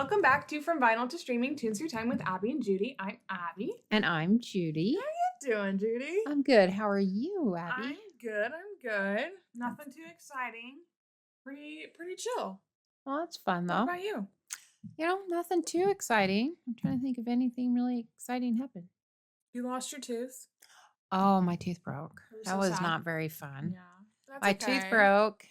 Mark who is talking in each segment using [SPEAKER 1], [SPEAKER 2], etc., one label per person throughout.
[SPEAKER 1] Welcome back to From Vinyl to Streaming, Tunes Through Time with Abby and Judy. I'm Abby.
[SPEAKER 2] And I'm Judy.
[SPEAKER 1] How you doing, Judy?
[SPEAKER 2] I'm good. How are you, Abby?
[SPEAKER 1] I'm good. Nothing too exciting. Pretty chill.
[SPEAKER 2] Well, that's fun,
[SPEAKER 1] What
[SPEAKER 2] though.
[SPEAKER 1] about you?
[SPEAKER 2] Nothing too exciting. I'm trying to think if anything really exciting happened.
[SPEAKER 1] You lost your tooth?
[SPEAKER 2] Oh, my tooth broke.
[SPEAKER 1] So
[SPEAKER 2] That was
[SPEAKER 1] sad.
[SPEAKER 2] not very fun.
[SPEAKER 1] Yeah. That's
[SPEAKER 2] My
[SPEAKER 1] okay.
[SPEAKER 2] tooth broke,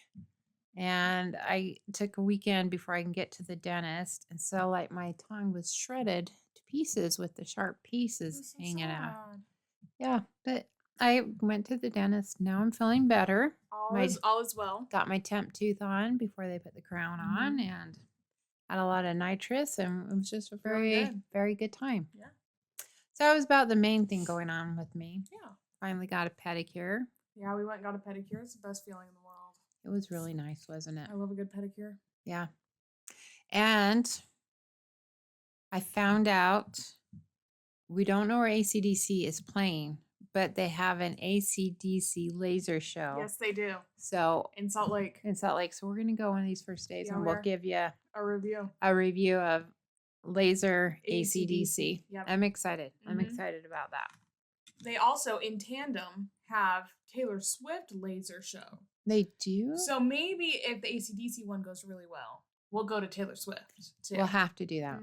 [SPEAKER 2] and I took a weekend before I can get to the dentist. And so, like, my tongue was shredded to pieces with the sharp pieces
[SPEAKER 1] That's so
[SPEAKER 2] hanging out.
[SPEAKER 1] sad.
[SPEAKER 2] Yeah, but I went to the dentist. Now I'm feeling better.
[SPEAKER 1] All is well.
[SPEAKER 2] Got my temp tooth on before they put the crown on, and had a lot of nitrous, and it was just a very good time.
[SPEAKER 1] Yeah.
[SPEAKER 2] So that was about the main thing going on with me.
[SPEAKER 1] Yeah.
[SPEAKER 2] Finally got a pedicure.
[SPEAKER 1] Yeah, we went and got a pedicure. It's the best feeling in the world.
[SPEAKER 2] It was really nice, wasn't it?
[SPEAKER 1] I love a good pedicure.
[SPEAKER 2] Yeah. And I found out we don't know where AC/DC is playing, but they have an AC/DC laser show.
[SPEAKER 1] Yes, they do.
[SPEAKER 2] So
[SPEAKER 1] In Salt Lake.
[SPEAKER 2] So we're going to go one of these first days,
[SPEAKER 1] Yeah,
[SPEAKER 2] and
[SPEAKER 1] we
[SPEAKER 2] we'll
[SPEAKER 1] are.
[SPEAKER 2] give you
[SPEAKER 1] A review.
[SPEAKER 2] a review of laser AC/DC.
[SPEAKER 1] Yep.
[SPEAKER 2] I'm excited. I'm excited about that.
[SPEAKER 1] They also, in tandem, have Taylor Swift laser show.
[SPEAKER 2] They do?
[SPEAKER 1] So maybe if the AC/DC one goes really well, we'll go to Taylor Swift too.
[SPEAKER 2] We'll have to do that.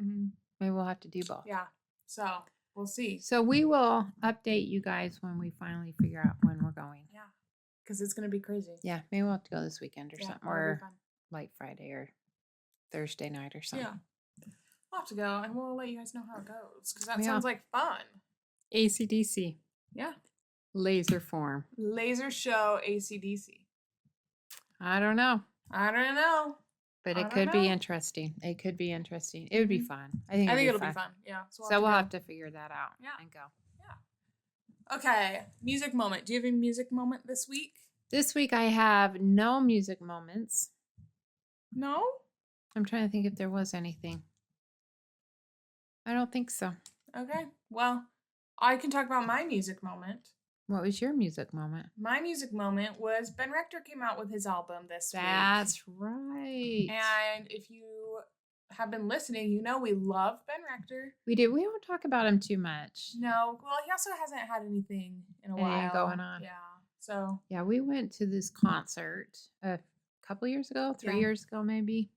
[SPEAKER 2] Maybe we'll have to do both.
[SPEAKER 1] Yeah. So we'll see.
[SPEAKER 2] So we will update you guys when we finally figure out when we're going.
[SPEAKER 1] Yeah. Because it's going to be crazy.
[SPEAKER 2] Yeah. Maybe we'll have to go this weekend or something.
[SPEAKER 1] That'll be
[SPEAKER 2] Or
[SPEAKER 1] fun.
[SPEAKER 2] like Friday or Thursday night or something.
[SPEAKER 1] Yeah. We'll have to go and we'll let you guys know how it goes. Because that
[SPEAKER 2] Yeah.
[SPEAKER 1] sounds like fun.
[SPEAKER 2] AC/DC.
[SPEAKER 1] Yeah.
[SPEAKER 2] Laser form.
[SPEAKER 1] Laser show AC/DC.
[SPEAKER 2] I don't know. But
[SPEAKER 1] I
[SPEAKER 2] it
[SPEAKER 1] don't
[SPEAKER 2] could be
[SPEAKER 1] know.
[SPEAKER 2] interesting. It could be interesting. It would be fun. I think
[SPEAKER 1] it'll be fun. Yeah.
[SPEAKER 2] So we'll have to figure that out and go.
[SPEAKER 1] Yeah. Okay. Music moment. Do you have a music moment this week?
[SPEAKER 2] This week I have no music moments.
[SPEAKER 1] No?
[SPEAKER 2] I'm trying to think if there was anything. I don't think so.
[SPEAKER 1] Okay. Well, I can talk about my music moment.
[SPEAKER 2] What was your music moment?
[SPEAKER 1] My music moment was Ben Rector came out with his album this week.
[SPEAKER 2] That's right.
[SPEAKER 1] And if you have been listening, you know we love Ben Rector.
[SPEAKER 2] We do. We don't talk about him too much.
[SPEAKER 1] No. Well, he also hasn't had anything in a while
[SPEAKER 2] going on.
[SPEAKER 1] Yeah. So.
[SPEAKER 2] Yeah, we went to this concert a couple years ago, 3 years ago maybe.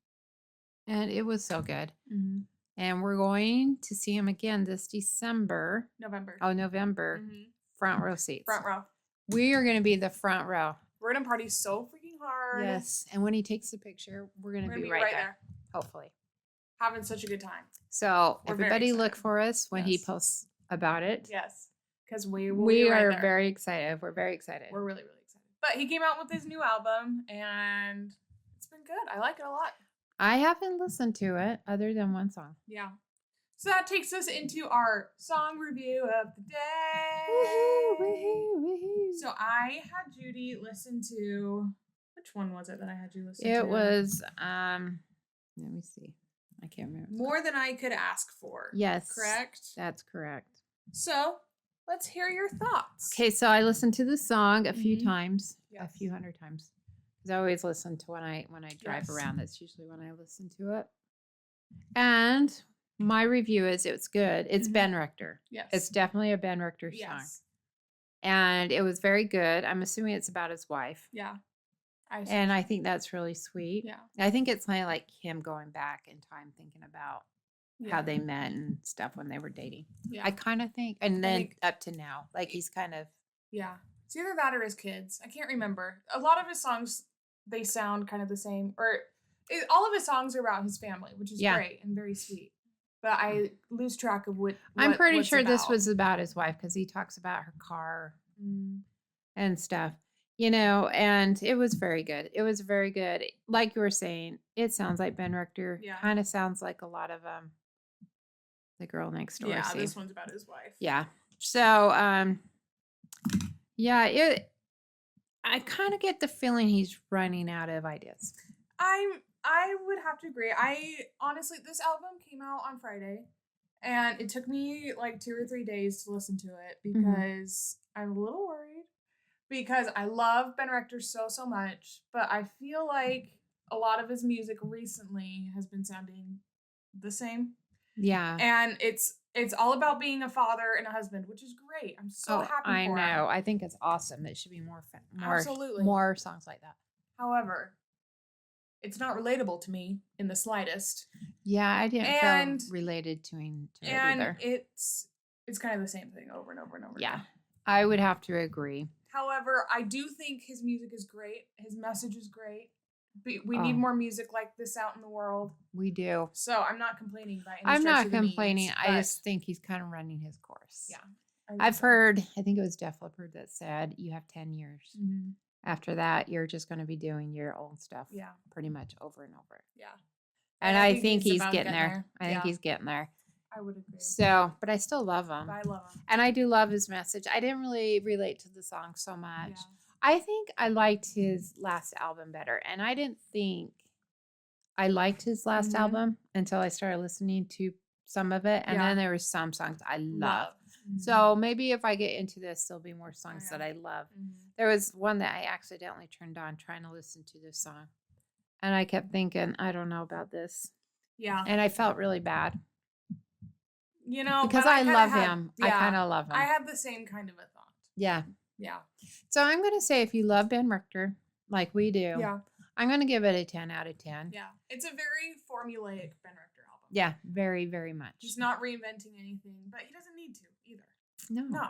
[SPEAKER 2] And it was so good.
[SPEAKER 1] Mm-hmm.
[SPEAKER 2] And we're going to see him again this December.
[SPEAKER 1] November.
[SPEAKER 2] Oh, November.
[SPEAKER 1] Mm-hmm.
[SPEAKER 2] Front row seats.
[SPEAKER 1] Front row.
[SPEAKER 2] We are going to be the front row.
[SPEAKER 1] We're going to party so freaking hard.
[SPEAKER 2] Yes. And when he takes the picture, we're going to be right there. Hopefully.
[SPEAKER 1] Having such a good time.
[SPEAKER 2] So
[SPEAKER 1] We're
[SPEAKER 2] everybody look for us when he posts about it.
[SPEAKER 1] Yes. Because we are
[SPEAKER 2] right very excited. We're very excited.
[SPEAKER 1] We're really, really excited. But he came out with his new album and it's been good. I like it a lot. I
[SPEAKER 2] haven't listened to it other than one song.
[SPEAKER 1] Yeah. So that takes us into our song review of the day.
[SPEAKER 2] Woohoo, woohoo, woohoo.
[SPEAKER 1] So I had Judy listen to, which one was it that I had you listen to?
[SPEAKER 2] It was, let me see. I can't remember.
[SPEAKER 1] More Than I Could Ask For.
[SPEAKER 2] Yes.
[SPEAKER 1] Correct?
[SPEAKER 2] That's correct.
[SPEAKER 1] So let's hear your thoughts.
[SPEAKER 2] Okay, so I listened to the song a few times,
[SPEAKER 1] Yes.
[SPEAKER 2] a few hundred times. Because I always listen to when I drive around. That's usually when I listen to it. And my review is it's good. It's Ben Rector.
[SPEAKER 1] Yes.
[SPEAKER 2] It's definitely a Ben Rector song. And it was very good. I'm assuming it's about his wife.
[SPEAKER 1] Yeah.
[SPEAKER 2] And I think that's really sweet.
[SPEAKER 1] Yeah.
[SPEAKER 2] I think it's kind of like him going back in time thinking about how they met and stuff when they were dating.
[SPEAKER 1] Yeah.
[SPEAKER 2] I kind of think. And then up to now. Like he's kind of.
[SPEAKER 1] Yeah. It's either that or his kids. I can't remember. A lot of his songs, they sound kind of the same. All of his songs are about his family, which is great and very sweet. But I lose track of what
[SPEAKER 2] I'm pretty sure
[SPEAKER 1] about.
[SPEAKER 2] this was about his wife because he talks about her car and stuff, and it was very good. It was very good. Like you were saying, it sounds like Ben Rector.
[SPEAKER 1] Yeah.
[SPEAKER 2] Kind of sounds like a lot of The Girl Next Door.
[SPEAKER 1] Yeah, this one's about his wife.
[SPEAKER 2] Yeah. So, I kind of get the feeling he's running out of ideas.
[SPEAKER 1] I would have to agree. Honestly, this album came out on Friday, and it took me like 2 or 3 days to listen to it because I'm a little worried because I love Ben Rector so much, but I feel like a lot of his music recently has been sounding the same.
[SPEAKER 2] Yeah.
[SPEAKER 1] And it's all about being a father and a husband, which is great. I'm so happy
[SPEAKER 2] I
[SPEAKER 1] for
[SPEAKER 2] know.
[SPEAKER 1] him.
[SPEAKER 2] I think it's awesome. It should be more
[SPEAKER 1] Absolutely.
[SPEAKER 2] more songs like that.
[SPEAKER 1] However, it's not relatable to me in the slightest.
[SPEAKER 2] Yeah, I didn't feel related to it either.
[SPEAKER 1] It's kind of the same thing over and over and over again.
[SPEAKER 2] I would have to agree.
[SPEAKER 1] However, I do think his music is great. His message is great. We need more music like this out in the world.
[SPEAKER 2] We do.
[SPEAKER 1] So I'm not complaining by any
[SPEAKER 2] I'm
[SPEAKER 1] stretch
[SPEAKER 2] not
[SPEAKER 1] of the
[SPEAKER 2] complaining.
[SPEAKER 1] means,
[SPEAKER 2] I just think he's kind of running his course.
[SPEAKER 1] Yeah.
[SPEAKER 2] I've heard, I think it was Def Leppard that said you have 10 years.
[SPEAKER 1] Mm-hmm.
[SPEAKER 2] After that, you're just going to be doing your old stuff pretty much over and over.
[SPEAKER 1] Yeah.
[SPEAKER 2] And I think he's getting there. I think he's getting there.
[SPEAKER 1] I would agree.
[SPEAKER 2] So, but I still love him.
[SPEAKER 1] I love him.
[SPEAKER 2] And I do love his message. I didn't really relate to the song so much.
[SPEAKER 1] Yeah.
[SPEAKER 2] I think I liked his last album better. And I didn't think I liked his last album until I started listening to some of it. And then there were some songs I love. Mm-hmm. So maybe if I get into this, there'll be more songs that I love. Mm-hmm. There was one that I accidentally turned on trying to listen to this song. And I kept thinking, I don't know about this.
[SPEAKER 1] Yeah.
[SPEAKER 2] And I felt really bad.
[SPEAKER 1] You know,
[SPEAKER 2] because I love him. I kind of love him.
[SPEAKER 1] I had the same kind of a thought.
[SPEAKER 2] Yeah.
[SPEAKER 1] Yeah.
[SPEAKER 2] So I'm going to say if you love Ben Rector, like we do, I'm going to give it a 10 out of 10.
[SPEAKER 1] Yeah. It's a very formulaic Ben Rector album.
[SPEAKER 2] Yeah. Very, very much.
[SPEAKER 1] Just not reinventing anything, but he doesn't need to either.
[SPEAKER 2] No.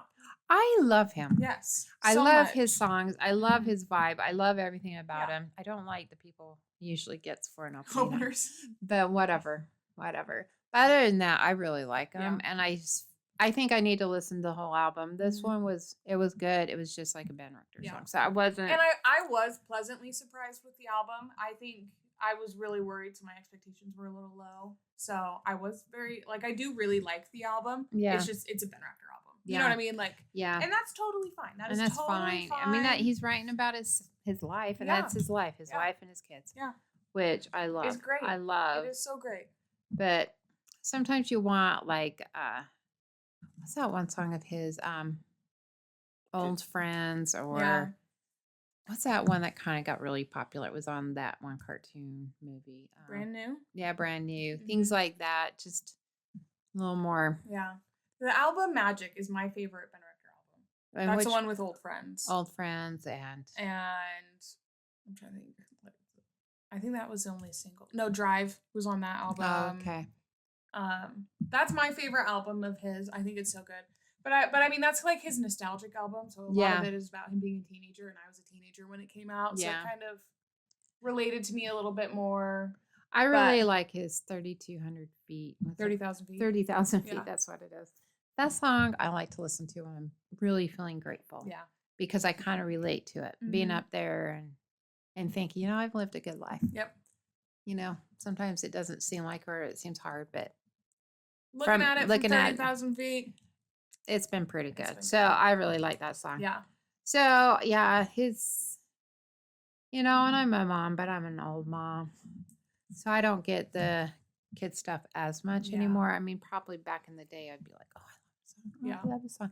[SPEAKER 2] I love him.
[SPEAKER 1] Yes.
[SPEAKER 2] I love his songs. I love his vibe. I love everything about him. I don't like the people he usually gets for an opening. But whatever. But other than that, I really like him. And I think I need to listen to the whole album. This one was good. It was just like a Ben Rector song. So I wasn't.
[SPEAKER 1] And I was pleasantly surprised with the album. I think I was really worried, so my expectations were a little low. So I was very, I do really like the album. Yeah. It's just, it's a Ben Rector album. You know what I mean? And that's totally fine. That's totally fine.
[SPEAKER 2] I mean, that he's writing about his life, and that's his life, his wife and his kids.
[SPEAKER 1] Yeah.
[SPEAKER 2] Which I love.
[SPEAKER 1] It's great.
[SPEAKER 2] I love.
[SPEAKER 1] It is so great.
[SPEAKER 2] But sometimes you want, what's that one song of his? Old Friends, or what's that one that kind of got really popular? It was on that one cartoon movie.
[SPEAKER 1] Brand New?
[SPEAKER 2] Yeah, Brand New. Mm-hmm. Things like that. Just a little more.
[SPEAKER 1] Yeah. The album Magic is my favorite Ben Rector album. That's the one with Old Friends.
[SPEAKER 2] Old Friends and
[SPEAKER 1] I'm trying to think. I think that was the only single. No, Drive was on that album.
[SPEAKER 2] Oh, okay.
[SPEAKER 1] That's my favorite album of his. I think it's so good. But I mean, that's like his nostalgic album. So a lot of it is about him being a teenager, and I was a teenager when it came out. So it kind of related to me a little bit more.
[SPEAKER 2] I really like his 3,200 feet.
[SPEAKER 1] 30,000 feet.
[SPEAKER 2] 30,000 feet. That's what it is. That song I like to listen to when I'm really feeling grateful.
[SPEAKER 1] Yeah.
[SPEAKER 2] Because I kind of relate to it. Mm-hmm. Being up there and thinking, I've lived a good life.
[SPEAKER 1] Yep.
[SPEAKER 2] Sometimes it doesn't seem like, or it sems hard, but
[SPEAKER 1] looking at it from 30,000 feet,
[SPEAKER 2] it's been pretty good. So I really like that song.
[SPEAKER 1] Yeah.
[SPEAKER 2] So yeah, and I'm a mom, but I'm an old mom. So I don't get the kid stuff as much anymore. I mean, probably back in the day, I'd be like, I love this song.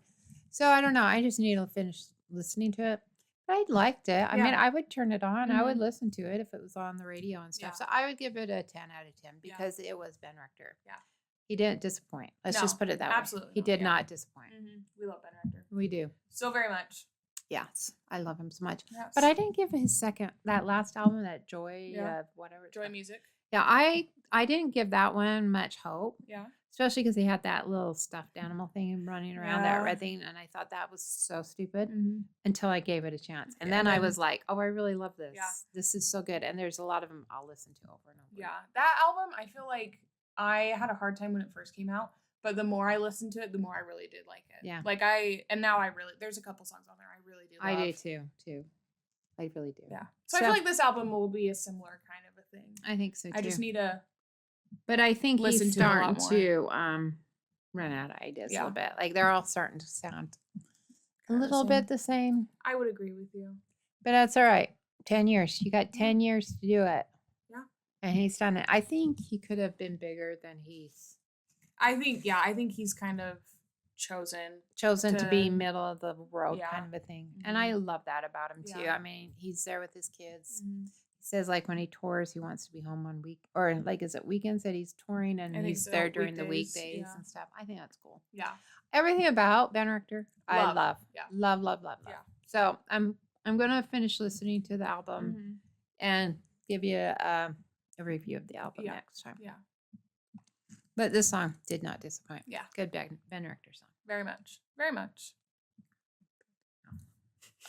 [SPEAKER 2] So I don't know. I just need to finish listening to it. But I liked it. I mean, I would turn it on. Mm-hmm. I would listen to it if it was on the radio and stuff. So I would give it a 10 out of 10 because it was Ben Rector.
[SPEAKER 1] Yeah.
[SPEAKER 2] He didn't disappoint. Let's just put it that
[SPEAKER 1] absolutely
[SPEAKER 2] way. He did not disappoint.
[SPEAKER 1] Mm-hmm. We love Ben Rector.
[SPEAKER 2] We do.
[SPEAKER 1] So very much.
[SPEAKER 2] Yes. I love him so much.
[SPEAKER 1] Yes.
[SPEAKER 2] But I didn't give his that last album, that Joy of whatever.
[SPEAKER 1] Joy Music.
[SPEAKER 2] Yeah, I didn't give that one much hope.
[SPEAKER 1] Yeah.
[SPEAKER 2] Especially because he had that little stuffed animal thing running around, that red thing, and I thought that was so stupid until I gave it a chance. And then I was like, oh, I really love this. Yeah. This is so good. And there's a lot of them I'll listen to over and over.
[SPEAKER 1] Yeah. That album, I feel like I had a hard time when it first came out, but the more I listened to it, the more I really did like it.
[SPEAKER 2] Yeah.
[SPEAKER 1] And now there's a couple songs on there I really do love.
[SPEAKER 2] I do too. I really do.
[SPEAKER 1] Yeah. So I feel like this album will be a similar kind of a thing.
[SPEAKER 2] I think so too.
[SPEAKER 1] I just need to.
[SPEAKER 2] But I think he's starting to run out of ideas a little bit. Like they're all starting to sound a little bit the same.
[SPEAKER 1] I would agree with you.
[SPEAKER 2] But that's all right. 10 years. You got 10 years to do it.
[SPEAKER 1] Yeah.
[SPEAKER 2] And he's done it. I think he could have been bigger than he's.
[SPEAKER 1] I think he's kind of chosen
[SPEAKER 2] to be middle of the road kind of a thing. Mm-hmm. And I love that about him too. I mean, he's there with his kids. Mm-hmm. says like when he tours, he wants to be home on week or like is it weekends that he's touring and
[SPEAKER 1] I think
[SPEAKER 2] he's
[SPEAKER 1] so,
[SPEAKER 2] there during the
[SPEAKER 1] weekdays,
[SPEAKER 2] weekdays
[SPEAKER 1] yeah.
[SPEAKER 2] and stuff. I think that's cool.
[SPEAKER 1] Yeah.
[SPEAKER 2] Everything about Ben Rector, I
[SPEAKER 1] Love,
[SPEAKER 2] love.
[SPEAKER 1] yeah.
[SPEAKER 2] Love.
[SPEAKER 1] Yeah.
[SPEAKER 2] So I'm gonna finish listening to the album
[SPEAKER 1] Mhm.
[SPEAKER 2] and give you a review of the album
[SPEAKER 1] Yeah.
[SPEAKER 2] next time.
[SPEAKER 1] Yeah.
[SPEAKER 2] But this song did not disappoint.
[SPEAKER 1] Yeah.
[SPEAKER 2] Good Ben Rector song.
[SPEAKER 1] Very much. Very much.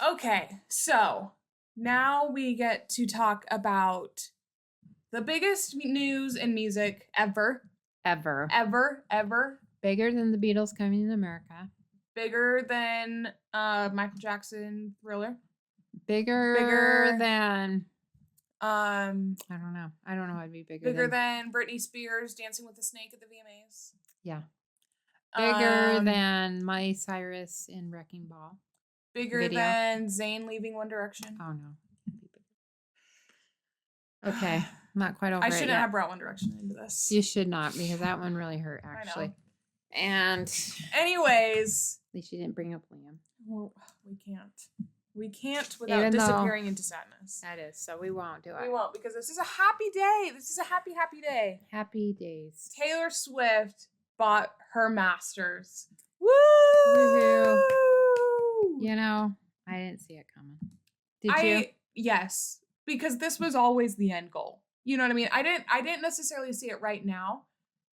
[SPEAKER 1] Okay, so now we get to talk about the biggest news in music ever. Ever.
[SPEAKER 2] Bigger than the Beatles coming to America.
[SPEAKER 1] Bigger than Michael Jackson Thriller.
[SPEAKER 2] Bigger than
[SPEAKER 1] I
[SPEAKER 2] don't know. I don't know how to be bigger.
[SPEAKER 1] Bigger than Britney Spears Dancing with the Snake at the VMAs.
[SPEAKER 2] Yeah. Bigger than Miley Cyrus in Wrecking Ball.
[SPEAKER 1] Bigger
[SPEAKER 2] video.
[SPEAKER 1] than Zayn leaving One Direction.
[SPEAKER 2] Oh no. Okay. I'm not quite over
[SPEAKER 1] I
[SPEAKER 2] it
[SPEAKER 1] shouldn't
[SPEAKER 2] yet.
[SPEAKER 1] have brought One Direction into this.
[SPEAKER 2] You should not, because that one really hurt actually.
[SPEAKER 1] I know.
[SPEAKER 2] And
[SPEAKER 1] anyways.
[SPEAKER 2] At least you didn't bring up Liam.
[SPEAKER 1] Well, we can't. We can't without
[SPEAKER 2] Even
[SPEAKER 1] disappearing into sadness.
[SPEAKER 2] That is, so we won't do it.
[SPEAKER 1] We won't, because this is a happy day. This is a happy, happy day.
[SPEAKER 2] Happy days.
[SPEAKER 1] Taylor Swift bought her masters. Woo!
[SPEAKER 2] Woohoo. You know, I didn't see it coming. Did you?
[SPEAKER 1] Yes, because this was always the end goal. You know what I mean? I didn't necessarily see it right now,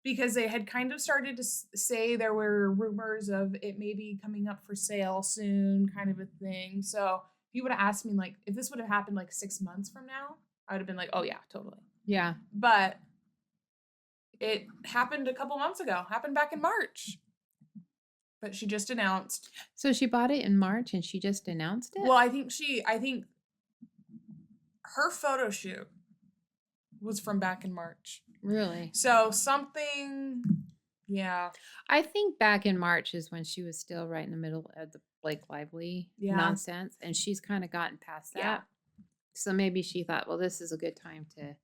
[SPEAKER 1] because they had kind of started to say there were rumors of it maybe coming up for sale soon, kind of a thing. So if you would have asked me, like, if this would have happened like 6 months from now, I would have been like, oh yeah, totally.
[SPEAKER 2] Yeah.
[SPEAKER 1] But it happened a couple months ago. Happened back in March. But she just announced.
[SPEAKER 2] So she bought it in March and she just announced it?
[SPEAKER 1] Well, I think her photo shoot was from back in March.
[SPEAKER 2] Really?
[SPEAKER 1] So something, yeah.
[SPEAKER 2] I think back in March is when she was still right in the middle of the Blake Lively nonsense, and she's kind of gotten past that.
[SPEAKER 1] Yeah.
[SPEAKER 2] So maybe she thought, well, this is a good time to,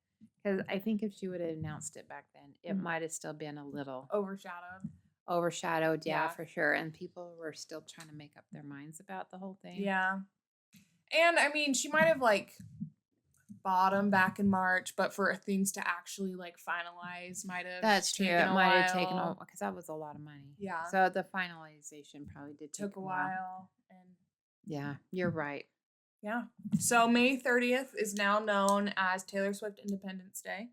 [SPEAKER 2] because I think if she would have announced it back then, it might have still been a little overshadowed, yeah, for sure. And people were still trying to make up their minds about the whole thing.
[SPEAKER 1] Yeah. And I mean, she might have like bought them back in March, but for things to actually like finalize might have
[SPEAKER 2] That's true. It might have taken a while, because that was a lot of money.
[SPEAKER 1] Yeah.
[SPEAKER 2] So the finalization probably
[SPEAKER 1] took a while. And
[SPEAKER 2] yeah, you're right.
[SPEAKER 1] Yeah. So May 30th is now known as Taylor Swift Independence Day.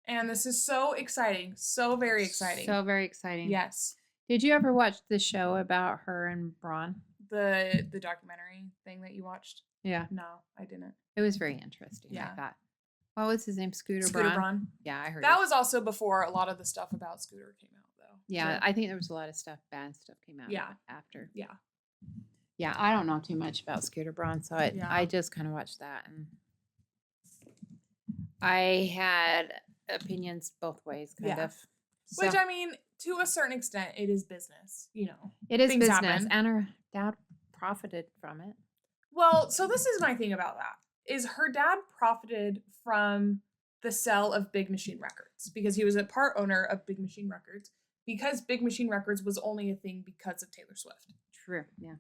[SPEAKER 1] And this is so exciting. So very exciting.
[SPEAKER 2] So very exciting.
[SPEAKER 1] Yes.
[SPEAKER 2] Did you ever watch the show about her and Braun?
[SPEAKER 1] The documentary thing that you watched?
[SPEAKER 2] Yeah.
[SPEAKER 1] No, I didn't.
[SPEAKER 2] It was very interesting.
[SPEAKER 1] Yeah.
[SPEAKER 2] I thought. What was his name? Scooter
[SPEAKER 1] Braun?
[SPEAKER 2] Yeah, I heard
[SPEAKER 1] that was also before a lot of the stuff about Scooter came out, though.
[SPEAKER 2] Yeah,
[SPEAKER 1] so.
[SPEAKER 2] I think there was a lot of bad stuff came out after.
[SPEAKER 1] Yeah.
[SPEAKER 2] Yeah, I don't know too much about Scooter Braun, so I just kind of watched that, and I had opinions both ways, kind of.
[SPEAKER 1] So. Which, I mean, to a certain extent, it is business, you know.
[SPEAKER 2] It is business,
[SPEAKER 1] happen.
[SPEAKER 2] and her dad profited from it.
[SPEAKER 1] Well, so this is my thing about that, is her dad profited from the sale of Big Machine Records, because he was a part owner of Big Machine Records, because Big Machine Records was only a thing because of Taylor Swift.
[SPEAKER 2] True, yeah.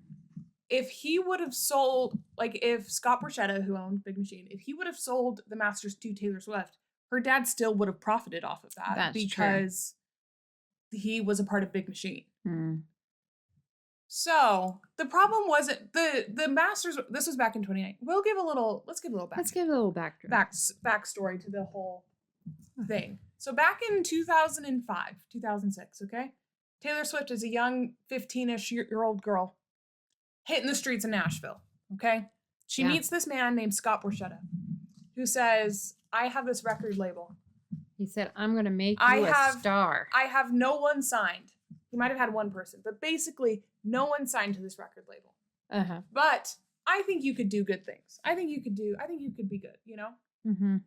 [SPEAKER 1] If he would have sold, like if Scott Borchetta, who owned Big Machine, if he would have sold the masters to Taylor Swift, her dad still would have profited off of that.
[SPEAKER 2] That's
[SPEAKER 1] because he was a part of Big Machine.
[SPEAKER 2] Mm.
[SPEAKER 1] So the problem wasn't the masters. This was back in 2019. Let's give a little backstory to the whole thing. So back in 2005, 2006, okay, Taylor Swift is a young 15-ish year old girl hitting the streets of Nashville. Okay, she meets this man named Scott Borchetta, who says, "I have this record label."
[SPEAKER 2] He said, "I'm going to make you a star."
[SPEAKER 1] I have no one signed. He might have had one person, but basically no one signed to this record label.
[SPEAKER 2] Uh-huh.
[SPEAKER 1] But I think you could do good things. I think you could be good, you know?
[SPEAKER 2] Mm-hmm.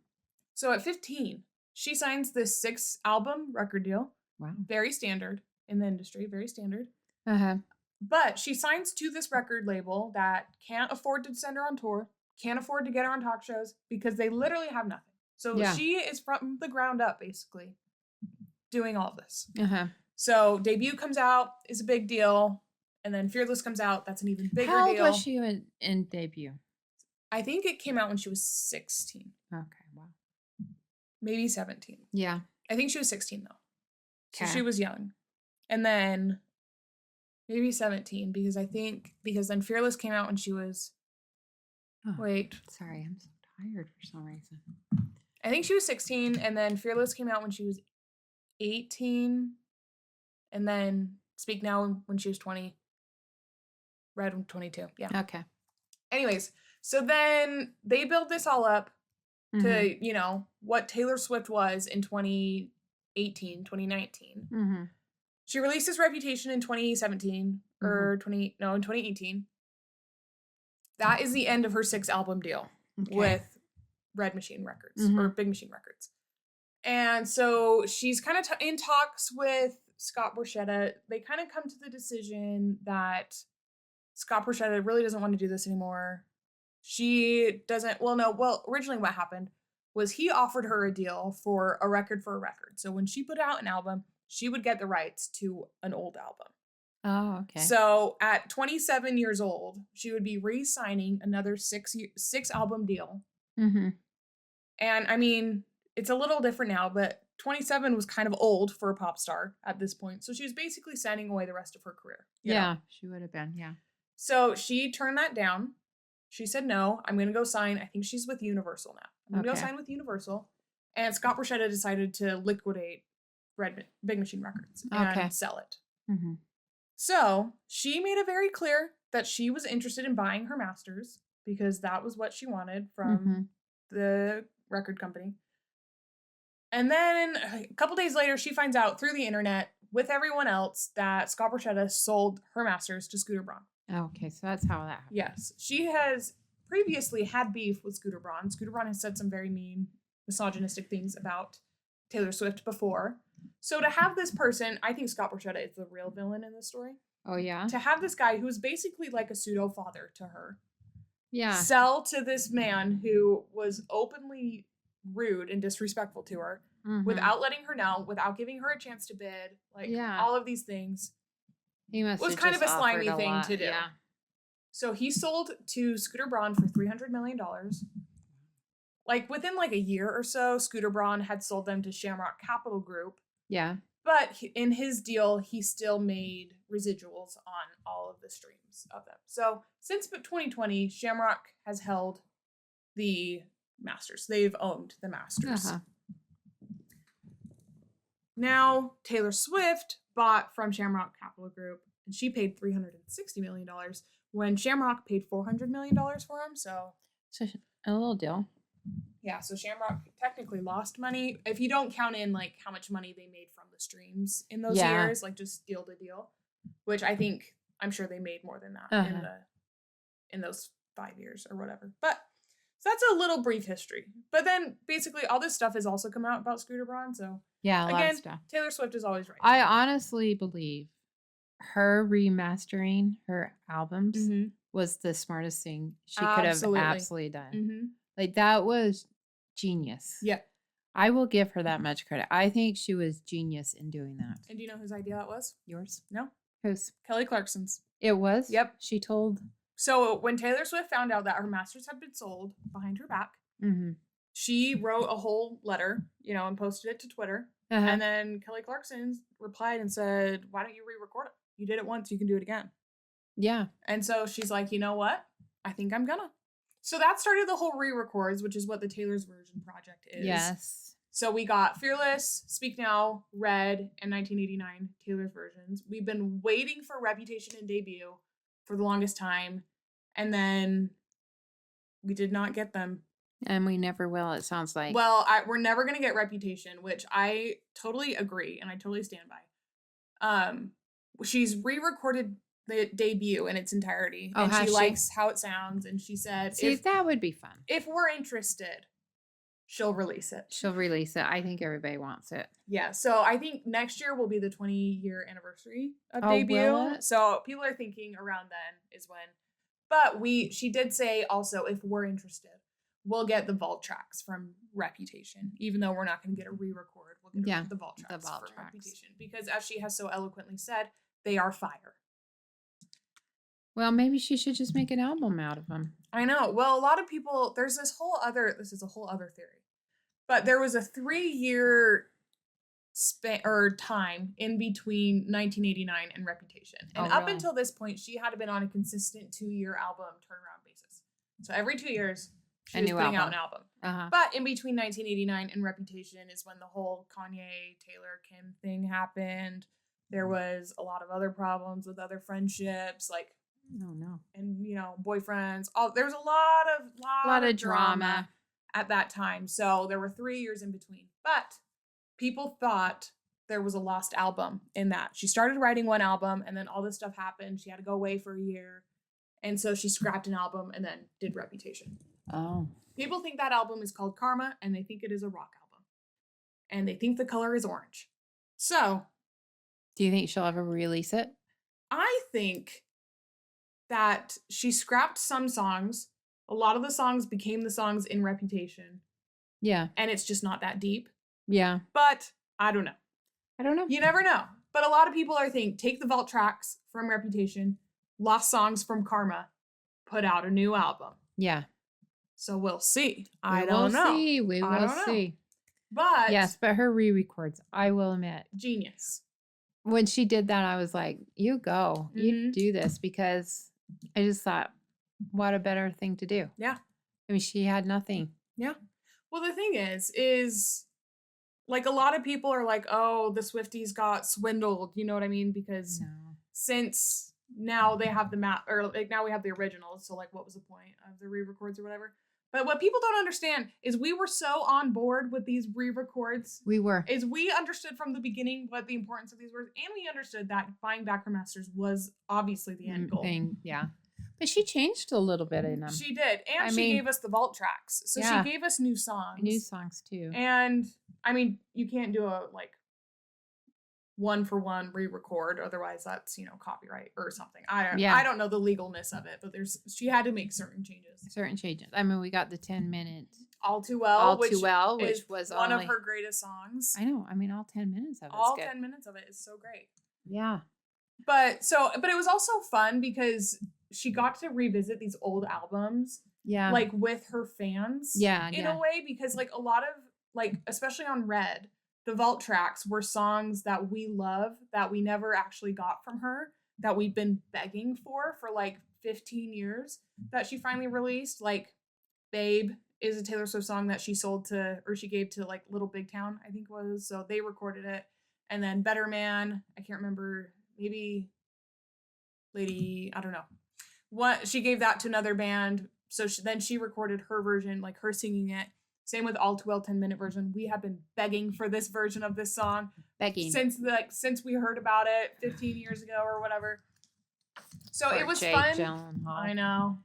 [SPEAKER 1] So at 15, she signs this 6-album record deal.
[SPEAKER 2] Wow.
[SPEAKER 1] Very standard in the industry, very standard.
[SPEAKER 2] Uh-huh.
[SPEAKER 1] But she signs to this record label that can't afford to send her on tour, can't afford to get her on talk shows, because they literally have nothing. So she is from the ground up, basically, doing all of this.
[SPEAKER 2] Uh-huh.
[SPEAKER 1] So Debut comes out, is a big deal. And then Fearless comes out, that's an even bigger deal.
[SPEAKER 2] How old was she in Debut?
[SPEAKER 1] I think it came out when she was 16.
[SPEAKER 2] Okay, wow.
[SPEAKER 1] Maybe 17.
[SPEAKER 2] Yeah.
[SPEAKER 1] I think she was 16, though. So
[SPEAKER 2] Okay.
[SPEAKER 1] she was young. And then maybe 17, because then Fearless came out when she was,
[SPEAKER 2] Oh,
[SPEAKER 1] wait.
[SPEAKER 2] sorry, I'm so tired for some reason.
[SPEAKER 1] I think she was 16, and then Fearless came out when she was 18, and then Speak Now when she was 20. Red when 22, yeah.
[SPEAKER 2] Okay.
[SPEAKER 1] Anyways, so then they build this all up to, you know, what Taylor Swift was in 2018, 2019.
[SPEAKER 2] Mm-hmm.
[SPEAKER 1] She released Reputation in 2017, or in 2018. That is the end of her 6-album deal with Red Machine Records, or Big Machine Records. And so she's kind of in talks with Scott Borchetta. They kind of come to the decision that Scott Borchetta really doesn't want to do this anymore. She doesn't, originally what happened was he offered her a deal for a record. So when she put out an album, she would get the rights to an old album.
[SPEAKER 2] Oh, okay.
[SPEAKER 1] So at 27 years old, she would be re-signing another 6-album deal.
[SPEAKER 2] Mm-hmm.
[SPEAKER 1] And I mean, it's a little different now, but 27 was kind of old for a pop star at this point. So she was basically signing away the rest of her career. You know?
[SPEAKER 2] She would have been, yeah.
[SPEAKER 1] So she turned that down. She said, no, I'm going to go sign. I think she's with Universal now. I'm going to go sign with Universal. And Scott Borchetta decided to liquidate Big Machine Records and sell it.
[SPEAKER 2] Mm-hmm.
[SPEAKER 1] So she made it very clear that she was interested in buying her masters because that was what she wanted from the record company. And then a couple days later, she finds out through the internet with everyone else that Scott Borchetta sold her masters to Scooter Braun.
[SPEAKER 2] Okay, so that's how that happened.
[SPEAKER 1] Yes. She has previously had beef with Scooter Braun. Scooter Braun has said some very mean, misogynistic things about Taylor Swift before. So to have this person, I think Scott Borchetta is the real villain in this story.
[SPEAKER 2] Oh, yeah?
[SPEAKER 1] To have this guy who's basically like a pseudo-father to her.
[SPEAKER 2] Yeah.
[SPEAKER 1] Sell to this man who was openly rude and disrespectful to her without letting her know, without giving her a chance to bid, all of these things.
[SPEAKER 2] He must
[SPEAKER 1] was
[SPEAKER 2] have
[SPEAKER 1] kind of a slimy thing
[SPEAKER 2] lot.
[SPEAKER 1] to do.
[SPEAKER 2] Yeah.
[SPEAKER 1] So he sold to Scooter Braun for $300 million. Within a year or so, Scooter Braun had sold them to Shamrock Capital Group.
[SPEAKER 2] Yeah.
[SPEAKER 1] But in his deal, he still made residuals on all of the streams of them. So since 2020, Shamrock has held the masters. They've owned the masters. Now, Taylor Swift bought from Shamrock Capital Group, and she paid $360 million when Shamrock paid $400 million for him. So
[SPEAKER 2] a little deal.
[SPEAKER 1] Yeah, so Shamrock technically lost money if you don't count in how much money they made from the streams in those years, just deal to deal, which I'm sure they made more than that in those 5 years or whatever. But so that's a little brief history. But then basically all this stuff has also come out about Scooter Braun. So
[SPEAKER 2] yeah, a lot of stuff.
[SPEAKER 1] Taylor Swift is always right.
[SPEAKER 2] I honestly believe her remastering her albums was the smartest thing she could have absolutely done. That was genius.
[SPEAKER 1] Yeah.
[SPEAKER 2] I will give her that much credit. I think she was genius in doing that.
[SPEAKER 1] And do you know whose idea that was?
[SPEAKER 2] Yours?
[SPEAKER 1] No.
[SPEAKER 2] Whose?
[SPEAKER 1] Kelly Clarkson's.
[SPEAKER 2] It was?
[SPEAKER 1] Yep.
[SPEAKER 2] She told.
[SPEAKER 1] So when Taylor Swift found out that her masters had been sold behind her back, she wrote a whole letter, and posted it to Twitter. And then Kelly Clarkson replied and said, why don't you re-record it? You did it once, you can do it again.
[SPEAKER 2] Yeah.
[SPEAKER 1] And so she's like, you know what? I think I'm gonna. So that started the whole re-records, which is what the Taylor's Version project is.
[SPEAKER 2] Yes.
[SPEAKER 1] So we got Fearless, Speak Now, Red, and 1989 Taylor's versions. We've been waiting for Reputation and Debut for the longest time. And then we did not get them.
[SPEAKER 2] And we never will, it sounds like.
[SPEAKER 1] Well, we're never going to get Reputation, which I totally agree and I totally stand by. She's re-recorded the Debut in its entirety. And she likes how it sounds. And she said,
[SPEAKER 2] that would be fun.
[SPEAKER 1] If we're interested, she'll release it.
[SPEAKER 2] I think everybody wants it.
[SPEAKER 1] Yeah. So I think next year will be the 20-year anniversary of Debut. So people are thinking around then is when. But she did say also, if we're interested, we'll get the vault tracks from Reputation. Even though we're not going to get a re-record, we'll get the vault tracks from Reputation. Because as she has so eloquently said, they are fire.
[SPEAKER 2] Well, maybe she should just make an album out of them.
[SPEAKER 1] I know. Well, a lot of people, this is a whole other theory, but there was a 3-year span or time in between 1989 and Reputation. And up
[SPEAKER 2] really?
[SPEAKER 1] until this point, she had been on a consistent 2-year album turnaround basis. So every 2 years, she was putting out an album. But in between 1989 and Reputation is when the whole Kanye, Taylor, Kim thing happened. There was a lot of other problems with other friendships, like and boyfriends. There was a lot of drama at that time. So there were 3 years in between. But people thought there was a lost album in that. She started writing one album, and then all this stuff happened. She had to go away for a year. And so she scrapped an album and then did Reputation.
[SPEAKER 2] Oh.
[SPEAKER 1] People think that album is called Karma, and they think it is a rock album. And they think the color is orange. So,
[SPEAKER 2] do you think she'll ever release it?
[SPEAKER 1] I think that she scrapped some songs. A lot of the songs became the songs in Reputation.
[SPEAKER 2] Yeah.
[SPEAKER 1] And it's just not that deep.
[SPEAKER 2] Yeah.
[SPEAKER 1] But I don't know.
[SPEAKER 2] I don't know.
[SPEAKER 1] You never know. But a lot of people take the vault tracks from Reputation, lost songs from Karma, put out a new album.
[SPEAKER 2] Yeah.
[SPEAKER 1] So we'll see. I don't know.
[SPEAKER 2] We will see.
[SPEAKER 1] But
[SPEAKER 2] yes, but her re-records, I will admit,
[SPEAKER 1] genius.
[SPEAKER 2] When she did that, I was like, you go. You do this, because I just thought, what a better thing to do.
[SPEAKER 1] Yeah.
[SPEAKER 2] I mean, she had nothing.
[SPEAKER 1] Yeah. Well, the thing is like a lot of people are like, oh, the Swifties got swindled. You know what I mean? Because since now they have the map, or like now we have the originals. So like, what was the point of the re-records or whatever? But what people don't understand is we were so on board with these re-records.
[SPEAKER 2] We were.
[SPEAKER 1] We understood from the beginning what the importance of these were, and we understood that buying back her masters was obviously the end goal.
[SPEAKER 2] Yeah. But she changed a little bit in them.
[SPEAKER 1] She did. And she gave us the vault tracks. So she gave us new songs.
[SPEAKER 2] New songs too.
[SPEAKER 1] And I mean, you can't do a like 1-for-1 re-record, otherwise that's copyright or something. I don't know the legalness of it, but she had to make certain changes.
[SPEAKER 2] I mean, we got the 10-minute
[SPEAKER 1] All Too Well, which
[SPEAKER 2] was
[SPEAKER 1] one of her greatest songs.
[SPEAKER 2] I know. I mean, all 10 minutes of it.
[SPEAKER 1] All 10 minutes of it is so great.
[SPEAKER 2] Yeah.
[SPEAKER 1] But it was also fun because she got to revisit these old albums.
[SPEAKER 2] Yeah.
[SPEAKER 1] Like with her fans.
[SPEAKER 2] Yeah.
[SPEAKER 1] In a way, because like a lot of like, especially on Red, the vault tracks were songs that we love that we never actually got from her, that we've been begging for like 15 years, that she finally released. Like Babe is a Taylor Swift song that she gave to like Little Big Town, I think it was. So they recorded it. And then Better Man, I can't remember, maybe Lady, I don't know. She gave that to another band. So then she recorded her version, like her singing it. Same with All Too Well 10-minute version. We have been begging for this version of this song. Since we heard about it 15 years ago or whatever. So it was fun. I know.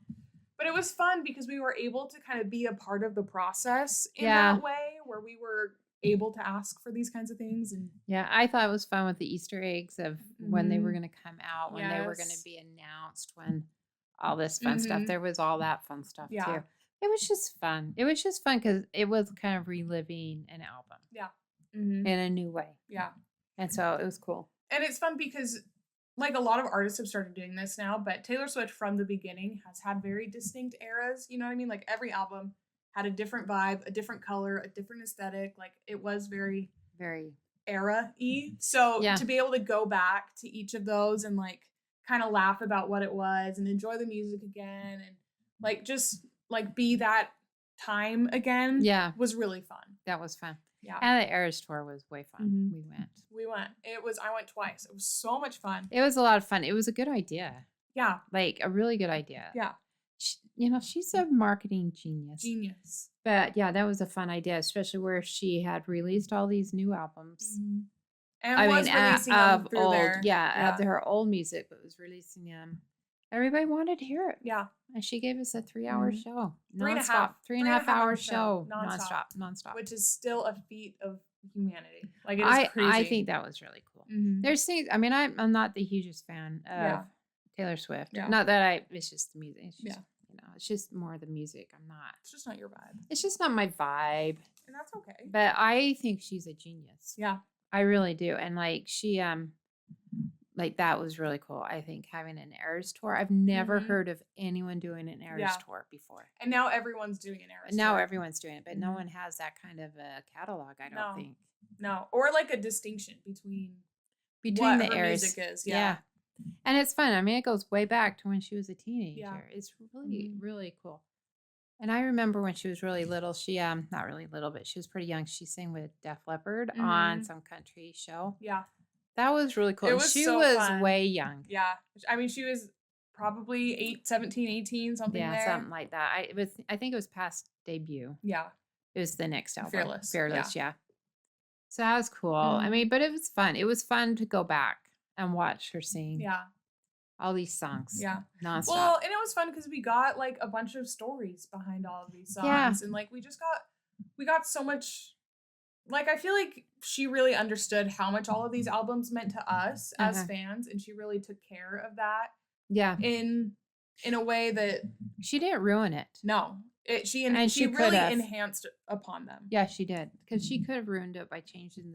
[SPEAKER 1] But it was fun because we were able to kind of be a part of the process in that way, where we were able to ask for these kinds of things. And
[SPEAKER 2] yeah, I thought it was fun with the Easter eggs of when they were going to come out, when they were going to be announced, when all this fun stuff. There was all that fun stuff too. It was just fun. It was just fun because it was kind of reliving an album.
[SPEAKER 1] Yeah.
[SPEAKER 2] In a new way.
[SPEAKER 1] Yeah.
[SPEAKER 2] And so it was cool.
[SPEAKER 1] And it's fun because like a lot of artists have started doing this now, but Taylor Swift from the beginning has had very distinct eras. You know what I mean? Like every album had a different vibe, a different color, a different aesthetic. Like it was very,
[SPEAKER 2] very
[SPEAKER 1] era-y. So to be able to go back to each of those and like kind of laugh about what it was and enjoy the music again and like just like be that time again was really fun.
[SPEAKER 2] That was fun.
[SPEAKER 1] Yeah.
[SPEAKER 2] And the Eras tour was way fun. We went.
[SPEAKER 1] I went twice. It was so much fun.
[SPEAKER 2] It was a lot of fun. It was a good idea.
[SPEAKER 1] Yeah.
[SPEAKER 2] Like a really good idea.
[SPEAKER 1] Yeah.
[SPEAKER 2] She's a marketing genius. But yeah, that was a fun idea, especially where she had released all these new albums.
[SPEAKER 1] And releasing them through
[SPEAKER 2] old,
[SPEAKER 1] there.
[SPEAKER 2] of her old music, but was releasing them. Everybody wanted to hear it.
[SPEAKER 1] Yeah.
[SPEAKER 2] And she gave us a 3-hour show.
[SPEAKER 1] 3.5
[SPEAKER 2] hour show.
[SPEAKER 1] Nonstop. Which is still a feat of humanity. Like it is crazy.
[SPEAKER 2] I think that was really cool. There's things, I mean, I'm not the hugest fan of Taylor Swift. Yeah. Not that it's just the music. It's just, it's just more the music.
[SPEAKER 1] It's just not your vibe.
[SPEAKER 2] It's just not my vibe.
[SPEAKER 1] And that's okay.
[SPEAKER 2] But I think she's a genius.
[SPEAKER 1] Yeah.
[SPEAKER 2] I really do. And like she, Like, that was really cool. I think having an Eras tour. I've never
[SPEAKER 1] Mhm.
[SPEAKER 2] heard of anyone doing an Eras
[SPEAKER 1] Yeah.
[SPEAKER 2] tour before.
[SPEAKER 1] And now everyone's doing an Eras
[SPEAKER 2] Now
[SPEAKER 1] tour.
[SPEAKER 2] everyone's doing it, but no
[SPEAKER 1] Mhm.
[SPEAKER 2] one has that kind of a catalog, I don't
[SPEAKER 1] No.
[SPEAKER 2] think.
[SPEAKER 1] No. Or like a distinction between
[SPEAKER 2] Between
[SPEAKER 1] what
[SPEAKER 2] the
[SPEAKER 1] her
[SPEAKER 2] Eras.
[SPEAKER 1] music is.
[SPEAKER 2] Yeah.
[SPEAKER 1] Yeah.
[SPEAKER 2] And it's fun. I mean, it goes way back to when she was a teenager.
[SPEAKER 1] Yeah.
[SPEAKER 2] It's really,
[SPEAKER 1] Mhm.
[SPEAKER 2] really cool. And I remember when she was really little, she not really little, but she was pretty young. She sang with Def Leppard on
[SPEAKER 1] Mhm.
[SPEAKER 2] some country show.
[SPEAKER 1] Yeah.
[SPEAKER 2] That was really cool.
[SPEAKER 1] It
[SPEAKER 2] And
[SPEAKER 1] was
[SPEAKER 2] she
[SPEAKER 1] so
[SPEAKER 2] was
[SPEAKER 1] fun.
[SPEAKER 2] way young.
[SPEAKER 1] Yeah. I mean, she was probably 17, 18, something there.
[SPEAKER 2] Something like that. I think it was past debut.
[SPEAKER 1] Yeah.
[SPEAKER 2] It was the next album.
[SPEAKER 1] Fearless.
[SPEAKER 2] Fearless, yeah. So that was cool. I mean, but it was fun. It was fun to go back and watch her sing.
[SPEAKER 1] Yeah.
[SPEAKER 2] All these songs.
[SPEAKER 1] Yeah.
[SPEAKER 2] Nonstop.
[SPEAKER 1] Well, and it was fun because we got like a bunch of stories behind all of these songs.
[SPEAKER 2] Yeah.
[SPEAKER 1] And like we got so much, like I feel like she really understood how much all of these albums meant to us as fans, and she really took care of that.
[SPEAKER 2] Yeah.
[SPEAKER 1] In a way that
[SPEAKER 2] she didn't ruin it.
[SPEAKER 1] No. She really enhanced upon them.
[SPEAKER 2] Yeah, she did. Because she could have ruined it by changing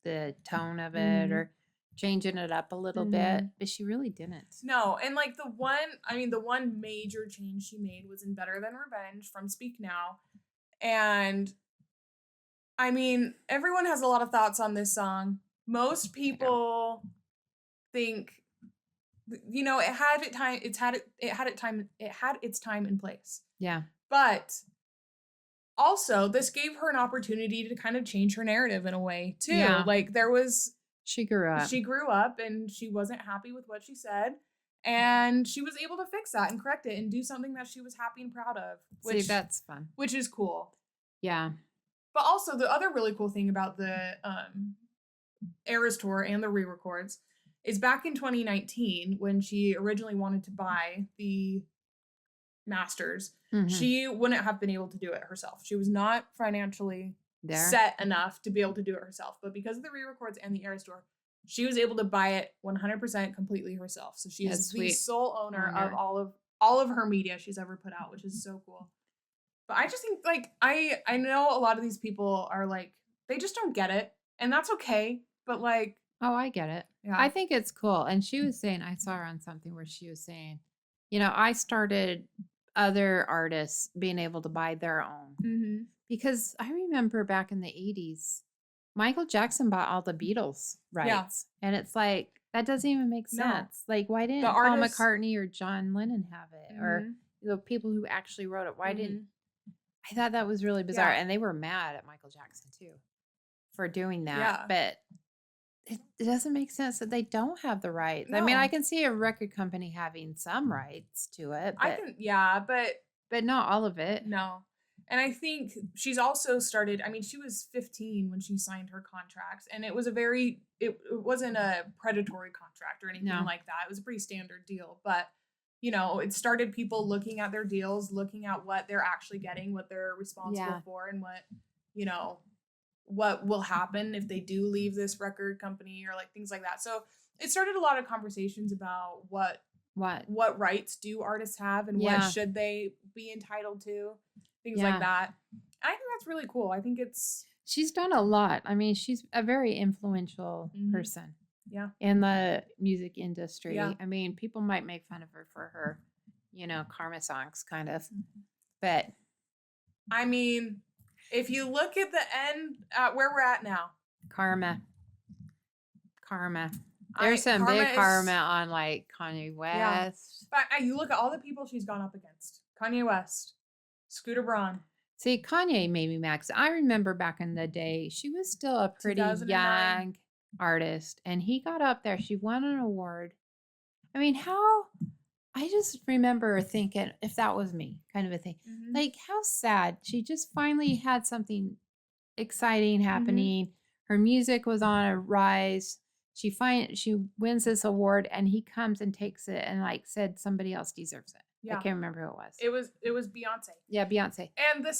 [SPEAKER 2] the tone of it or changing it up a little bit, but she really didn't.
[SPEAKER 1] No, and like the one major change she made was in Better Than Revenge from Speak Now. And I mean, everyone has a lot of thoughts on this song. Most people think, you know, it had its time and place.
[SPEAKER 2] Yeah.
[SPEAKER 1] But also, this gave her an opportunity to kind of change her narrative in a way too.
[SPEAKER 2] Yeah.
[SPEAKER 1] Like
[SPEAKER 2] she grew up.
[SPEAKER 1] She grew up and she wasn't happy with what she said. And she was able to fix that and correct it and do something that she was happy and proud of.
[SPEAKER 2] See, that's fun.
[SPEAKER 1] Which is cool.
[SPEAKER 2] Yeah.
[SPEAKER 1] But also, the other really cool thing about the Eras Tour and the re-records is back in 2019, when she originally wanted to buy the masters, she wouldn't have been able to do it herself. She was not financially set enough to be able to do it herself. But because of the re-records and the Eras Tour, she was able to buy it 100% completely herself. So she is the sole owner of all of her media she's ever put out, which is so cool. But I just think, like, I know a lot of these people are like, they just don't get it, and that's okay. But like,
[SPEAKER 2] oh, I get it. Yeah. I think it's cool. And she was saying, I saw her on something where she was saying, you know, I started other artists being able to buy their own because I remember back in the 80s, Michael Jackson bought all the Beatles rights, and it's like, that doesn't even make sense. Like, why didn't Paul McCartney or John Lennon have it, or the people who actually wrote it? Why didn't? I thought that was really bizarre, and they were mad at Michael Jackson too for doing that. But it doesn't make sense that they don't have the rights. No. I mean, I can see a record company having some rights to it. But but not all of it.
[SPEAKER 1] No. And I think she's also started, I mean, she was 15 when she signed her contracts, and it was it wasn't a predatory contract or anything like that. It was a pretty standard deal, but you know, it started people looking at their deals, looking at what they're actually getting, what they're responsible for, and what, you know, what will happen if they do leave this record company or like things like that. So it started a lot of conversations about what rights do artists have and what should they be entitled to, things like that. And I think that's really cool. I think
[SPEAKER 2] she's done a lot. I mean, she's a very influential person in the music industry. I mean, people might make fun of her for her, you know, karma songs kind of, but
[SPEAKER 1] I mean, if you look at the end, where we're at now.
[SPEAKER 2] Karma. There's some big karma on like Kanye West.
[SPEAKER 1] Yeah. But you look at all the people she's gone up against. Kanye West. Scooter Braun.
[SPEAKER 2] See, Kanye made me mad. I remember back in the day, she was still a pretty young artist. And he got up there. She won an award. I mean, I just remember thinking, if that was me, kind of a thing. Like, how sad. She just finally had something exciting happening. Her music was on a rise. She wins this award, and he comes and takes it and like said somebody else deserves it. I can't remember who it was.
[SPEAKER 1] It was Beyonce.
[SPEAKER 2] Yeah, Beyonce.
[SPEAKER 1] And the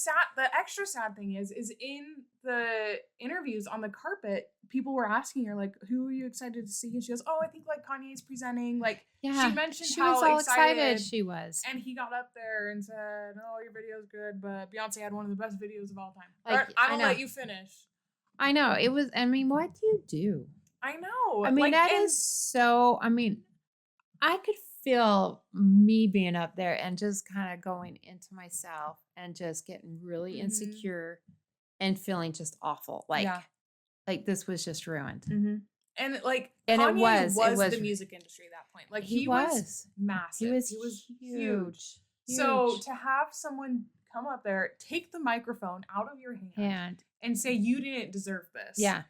[SPEAKER 1] extra sad thing is in the interviews on the carpet, people were asking her like, "Who are you excited to see?" And she goes, "Oh, I think like Kanye's presenting." Like, she mentioned how excited
[SPEAKER 2] she was.
[SPEAKER 1] And he got up there and said, "Oh, your video's good, but Beyonce had one of the best videos of all time." Like, I'm gonna let you finish.
[SPEAKER 2] I know it was. I mean, what do you do?
[SPEAKER 1] I know. know.
[SPEAKER 2] I mean,
[SPEAKER 1] like,
[SPEAKER 2] that
[SPEAKER 1] and-
[SPEAKER 2] is so. I mean, I could feel me being up there and just kind of going into myself and just getting really
[SPEAKER 1] Mhm.
[SPEAKER 2] insecure and feeling just awful.
[SPEAKER 1] Yeah.
[SPEAKER 2] Like this was just ruined.
[SPEAKER 1] Mhm. And like
[SPEAKER 2] And
[SPEAKER 1] Kanye
[SPEAKER 2] it was
[SPEAKER 1] the music industry at that point. Like
[SPEAKER 2] he
[SPEAKER 1] he
[SPEAKER 2] was.
[SPEAKER 1] was massive.
[SPEAKER 2] He was
[SPEAKER 1] huge.
[SPEAKER 2] huge.
[SPEAKER 1] So to have someone come up there, take the microphone out of your hand and say you didn't deserve this.
[SPEAKER 2] Yeah.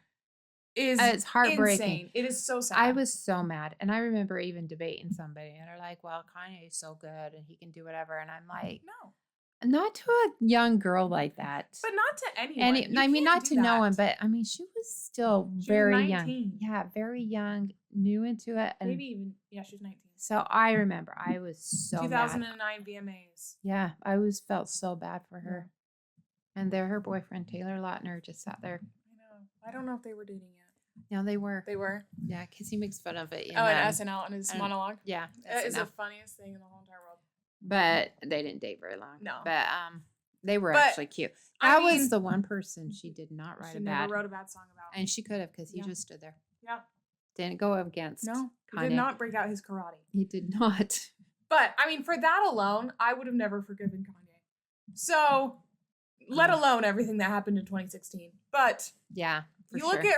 [SPEAKER 1] Is
[SPEAKER 2] It's heartbreaking.
[SPEAKER 1] insane. It is so sad.
[SPEAKER 2] I was so mad. And I remember even debating somebody and they're like, well, Kanye is so good and he can do whatever. And I'm like,
[SPEAKER 1] no.
[SPEAKER 2] not to a young girl like that.
[SPEAKER 1] But not to anyone.
[SPEAKER 2] And
[SPEAKER 1] You
[SPEAKER 2] I mean,
[SPEAKER 1] can't
[SPEAKER 2] not
[SPEAKER 1] do
[SPEAKER 2] to no
[SPEAKER 1] that.
[SPEAKER 2] one, but I mean, she was still
[SPEAKER 1] She was
[SPEAKER 2] very young.
[SPEAKER 1] 19.
[SPEAKER 2] Yeah, very young, new into it. And
[SPEAKER 1] Maybe even, yeah, she was 19.
[SPEAKER 2] so I remember I was so
[SPEAKER 1] 2009
[SPEAKER 2] mad.
[SPEAKER 1] VMAs.
[SPEAKER 2] Yeah, I felt so bad for her. And there, her boyfriend, Taylor Lautner, just sat there.
[SPEAKER 1] I know. I don't know if they were dating yet.
[SPEAKER 2] No, they were.
[SPEAKER 1] They were?
[SPEAKER 2] Yeah, because he makes fun of it.
[SPEAKER 1] And SNL in his monologue?
[SPEAKER 2] Yeah.
[SPEAKER 1] That is the funniest thing in the whole entire world.
[SPEAKER 2] But they didn't date very long.
[SPEAKER 1] No.
[SPEAKER 2] But they were actually cute. That was the one person she did not write
[SPEAKER 1] she never wrote a bad song about.
[SPEAKER 2] And she could have because he just stood there.
[SPEAKER 1] Yeah.
[SPEAKER 2] Didn't go against.
[SPEAKER 1] No.
[SPEAKER 2] Kanye.
[SPEAKER 1] He did not break out his karate.
[SPEAKER 2] He did not.
[SPEAKER 1] But I mean, for that alone, I would have never forgiven Kanye. So, let alone everything that happened in 2016. But
[SPEAKER 2] yeah,
[SPEAKER 1] you look at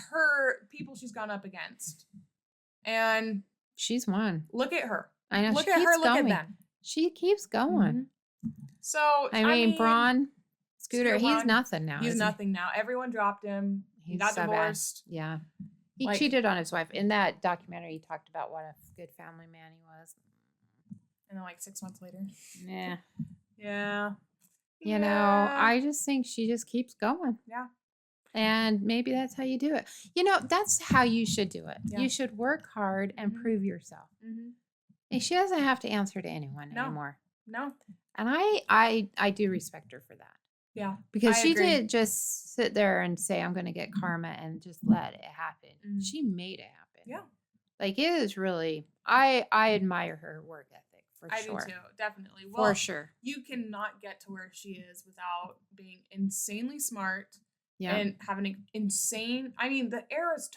[SPEAKER 1] her people she's gone up against, and
[SPEAKER 2] she's won.
[SPEAKER 1] Look at her.
[SPEAKER 2] I know.
[SPEAKER 1] Look at her. Look at them.
[SPEAKER 2] She keeps going.
[SPEAKER 1] Mm-hmm. So
[SPEAKER 2] I mean, Braun Scooter, he's
[SPEAKER 1] Braun,
[SPEAKER 2] nothing now.
[SPEAKER 1] He's nothing now. Everyone dropped him. He got
[SPEAKER 2] so
[SPEAKER 1] divorced.
[SPEAKER 2] Bad. Yeah. He cheated on his wife. In that documentary, he talked about what a good family man he was.
[SPEAKER 1] And then, like 6 months later.
[SPEAKER 2] Yeah.
[SPEAKER 1] Yeah.
[SPEAKER 2] You know, I just think she just keeps going.
[SPEAKER 1] Yeah.
[SPEAKER 2] And maybe that's how you do it. You know, that's how you should do it.
[SPEAKER 1] Yeah.
[SPEAKER 2] You should work hard and prove yourself.
[SPEAKER 1] Mm-hmm.
[SPEAKER 2] And she doesn't have to answer to anyone anymore.
[SPEAKER 1] No.
[SPEAKER 2] And I do respect her for that.
[SPEAKER 1] Yeah.
[SPEAKER 2] Because she didn't just sit there and say, I'm going to get karma and just let it happen.
[SPEAKER 1] Mm-hmm.
[SPEAKER 2] She made it happen.
[SPEAKER 1] Yeah.
[SPEAKER 2] Like, it is really, I admire her work ethic for sure.
[SPEAKER 1] I do too. Definitely. Well,
[SPEAKER 2] for sure.
[SPEAKER 1] You cannot get to where she is without being insanely smart.
[SPEAKER 2] Yeah.
[SPEAKER 1] And having an insane, I mean, the Eras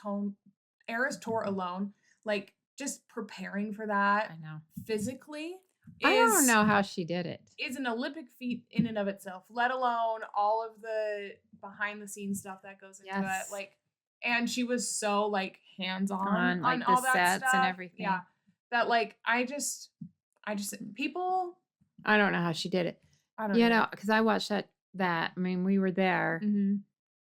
[SPEAKER 1] tour alone, like just preparing for that
[SPEAKER 2] I know.
[SPEAKER 1] physically.
[SPEAKER 2] I don't know how she did it.
[SPEAKER 1] Is an Olympic feat in and of itself, let alone all of the behind the scenes stuff that goes into it. Like, and she was so like hands on
[SPEAKER 2] like
[SPEAKER 1] all
[SPEAKER 2] the
[SPEAKER 1] that
[SPEAKER 2] sets
[SPEAKER 1] stuff.
[SPEAKER 2] and everything.
[SPEAKER 1] Yeah. That like, I just people.
[SPEAKER 2] I don't know how she did it.
[SPEAKER 1] I don't
[SPEAKER 2] know, because I watched that. I mean, we were there and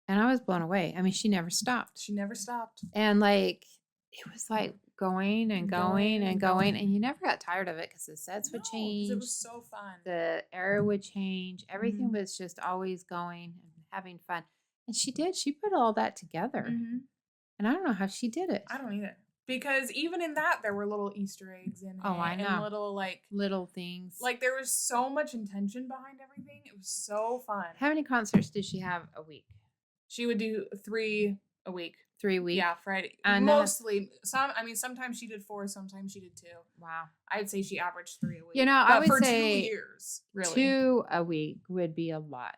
[SPEAKER 2] I was blown away. I mean, she never stopped.
[SPEAKER 1] She never stopped.
[SPEAKER 2] And like, it was like going and going and going. And you never got tired of it because the sets would change.
[SPEAKER 1] It was so fun.
[SPEAKER 2] The era would change. Everything was just always going and having fun. And she did. She put all that together. And I don't know how she did it.
[SPEAKER 1] I don't either. Because even in that, there were little Easter eggs in it.
[SPEAKER 2] Oh, I know.
[SPEAKER 1] And
[SPEAKER 2] little things.
[SPEAKER 1] Like, there was so much intention behind everything. It was so fun.
[SPEAKER 2] How many concerts did she have a week?
[SPEAKER 1] She would do 3 a week.
[SPEAKER 2] 3 weeks?
[SPEAKER 1] Yeah, Friday.
[SPEAKER 2] And
[SPEAKER 1] mostly. Sometimes she did 4, sometimes she did 2.
[SPEAKER 2] Wow.
[SPEAKER 1] I'd say she averaged 3 a week.
[SPEAKER 2] You know, I would
[SPEAKER 1] for
[SPEAKER 2] say
[SPEAKER 1] 2 years, really.
[SPEAKER 2] 2 a week would be a lot.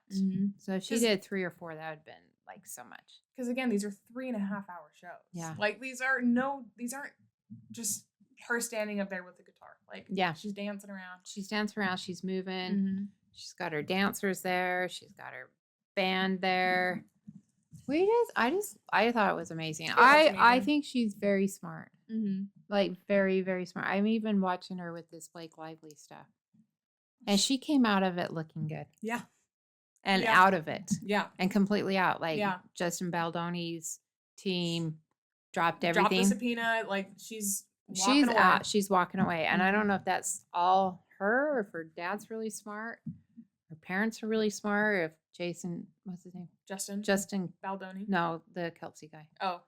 [SPEAKER 2] So if she did 3 or 4, that would have been like so much.
[SPEAKER 1] Because again, these are 3.5-hour shows.
[SPEAKER 2] Yeah.
[SPEAKER 1] Like these aren't just her standing up there with the guitar. Like, she's dancing around.
[SPEAKER 2] She's dancing around. She's moving. She's got her dancers there. She's got her band there. I thought it was amazing. I think she's very smart. Like very, very smart. I'm even watching her with this Blake Lively stuff. And she came out of it looking good.
[SPEAKER 1] Yeah.
[SPEAKER 2] And out of it.
[SPEAKER 1] Yeah.
[SPEAKER 2] And completely out. Like Justin Baldoni's team dropped everything.
[SPEAKER 1] Dropped the subpoena. Like she's away.
[SPEAKER 2] Out. She's walking away. And I don't know if that's all her or if her dad's really smart. Her parents are really smart. Or if Jason, what's his name? Justin
[SPEAKER 1] Baldoni.
[SPEAKER 2] No, the Kelsey guy.
[SPEAKER 1] Oh,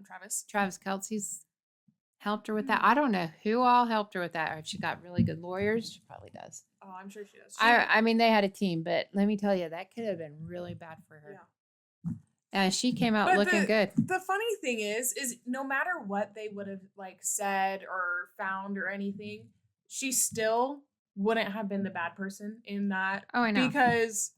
[SPEAKER 1] Travis.
[SPEAKER 2] Travis Kelsey's helped her with that. I don't know who all helped her with that, or if she got really good lawyers. She probably does.
[SPEAKER 1] Oh, I'm sure she does.
[SPEAKER 2] I mean, they had a team, but let me tell you, that could have been really bad for her.
[SPEAKER 1] Yeah.
[SPEAKER 2] And she came out looking good.
[SPEAKER 1] The funny thing is no matter what they would have like said or found or anything, she still wouldn't have been the bad person in that.
[SPEAKER 2] Oh, I know.
[SPEAKER 1] Because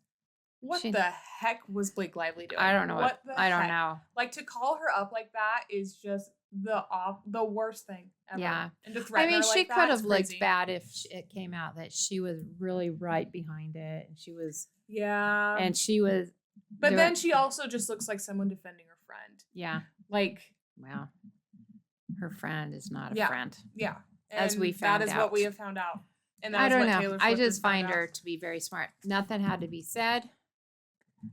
[SPEAKER 1] What the heck was Blake Lively doing?
[SPEAKER 2] I don't know. I don't
[SPEAKER 1] heck?
[SPEAKER 2] know.
[SPEAKER 1] Like, to call her up like that is just the worst thing ever.
[SPEAKER 2] Yeah.
[SPEAKER 1] And to threaten her
[SPEAKER 2] she
[SPEAKER 1] like that
[SPEAKER 2] could have
[SPEAKER 1] is
[SPEAKER 2] looked
[SPEAKER 1] crazy.
[SPEAKER 2] bad if it came out that she was really right behind it. And she was.
[SPEAKER 1] Yeah.
[SPEAKER 2] And she was.
[SPEAKER 1] But then she also just looks like someone defending her friend.
[SPEAKER 2] Yeah.
[SPEAKER 1] Like.
[SPEAKER 2] Well, her friend is not a friend.
[SPEAKER 1] Yeah. And
[SPEAKER 2] as we found out.
[SPEAKER 1] That is what we have found out. And
[SPEAKER 2] I don't know. I just find her to be very smart. Nothing had to be said.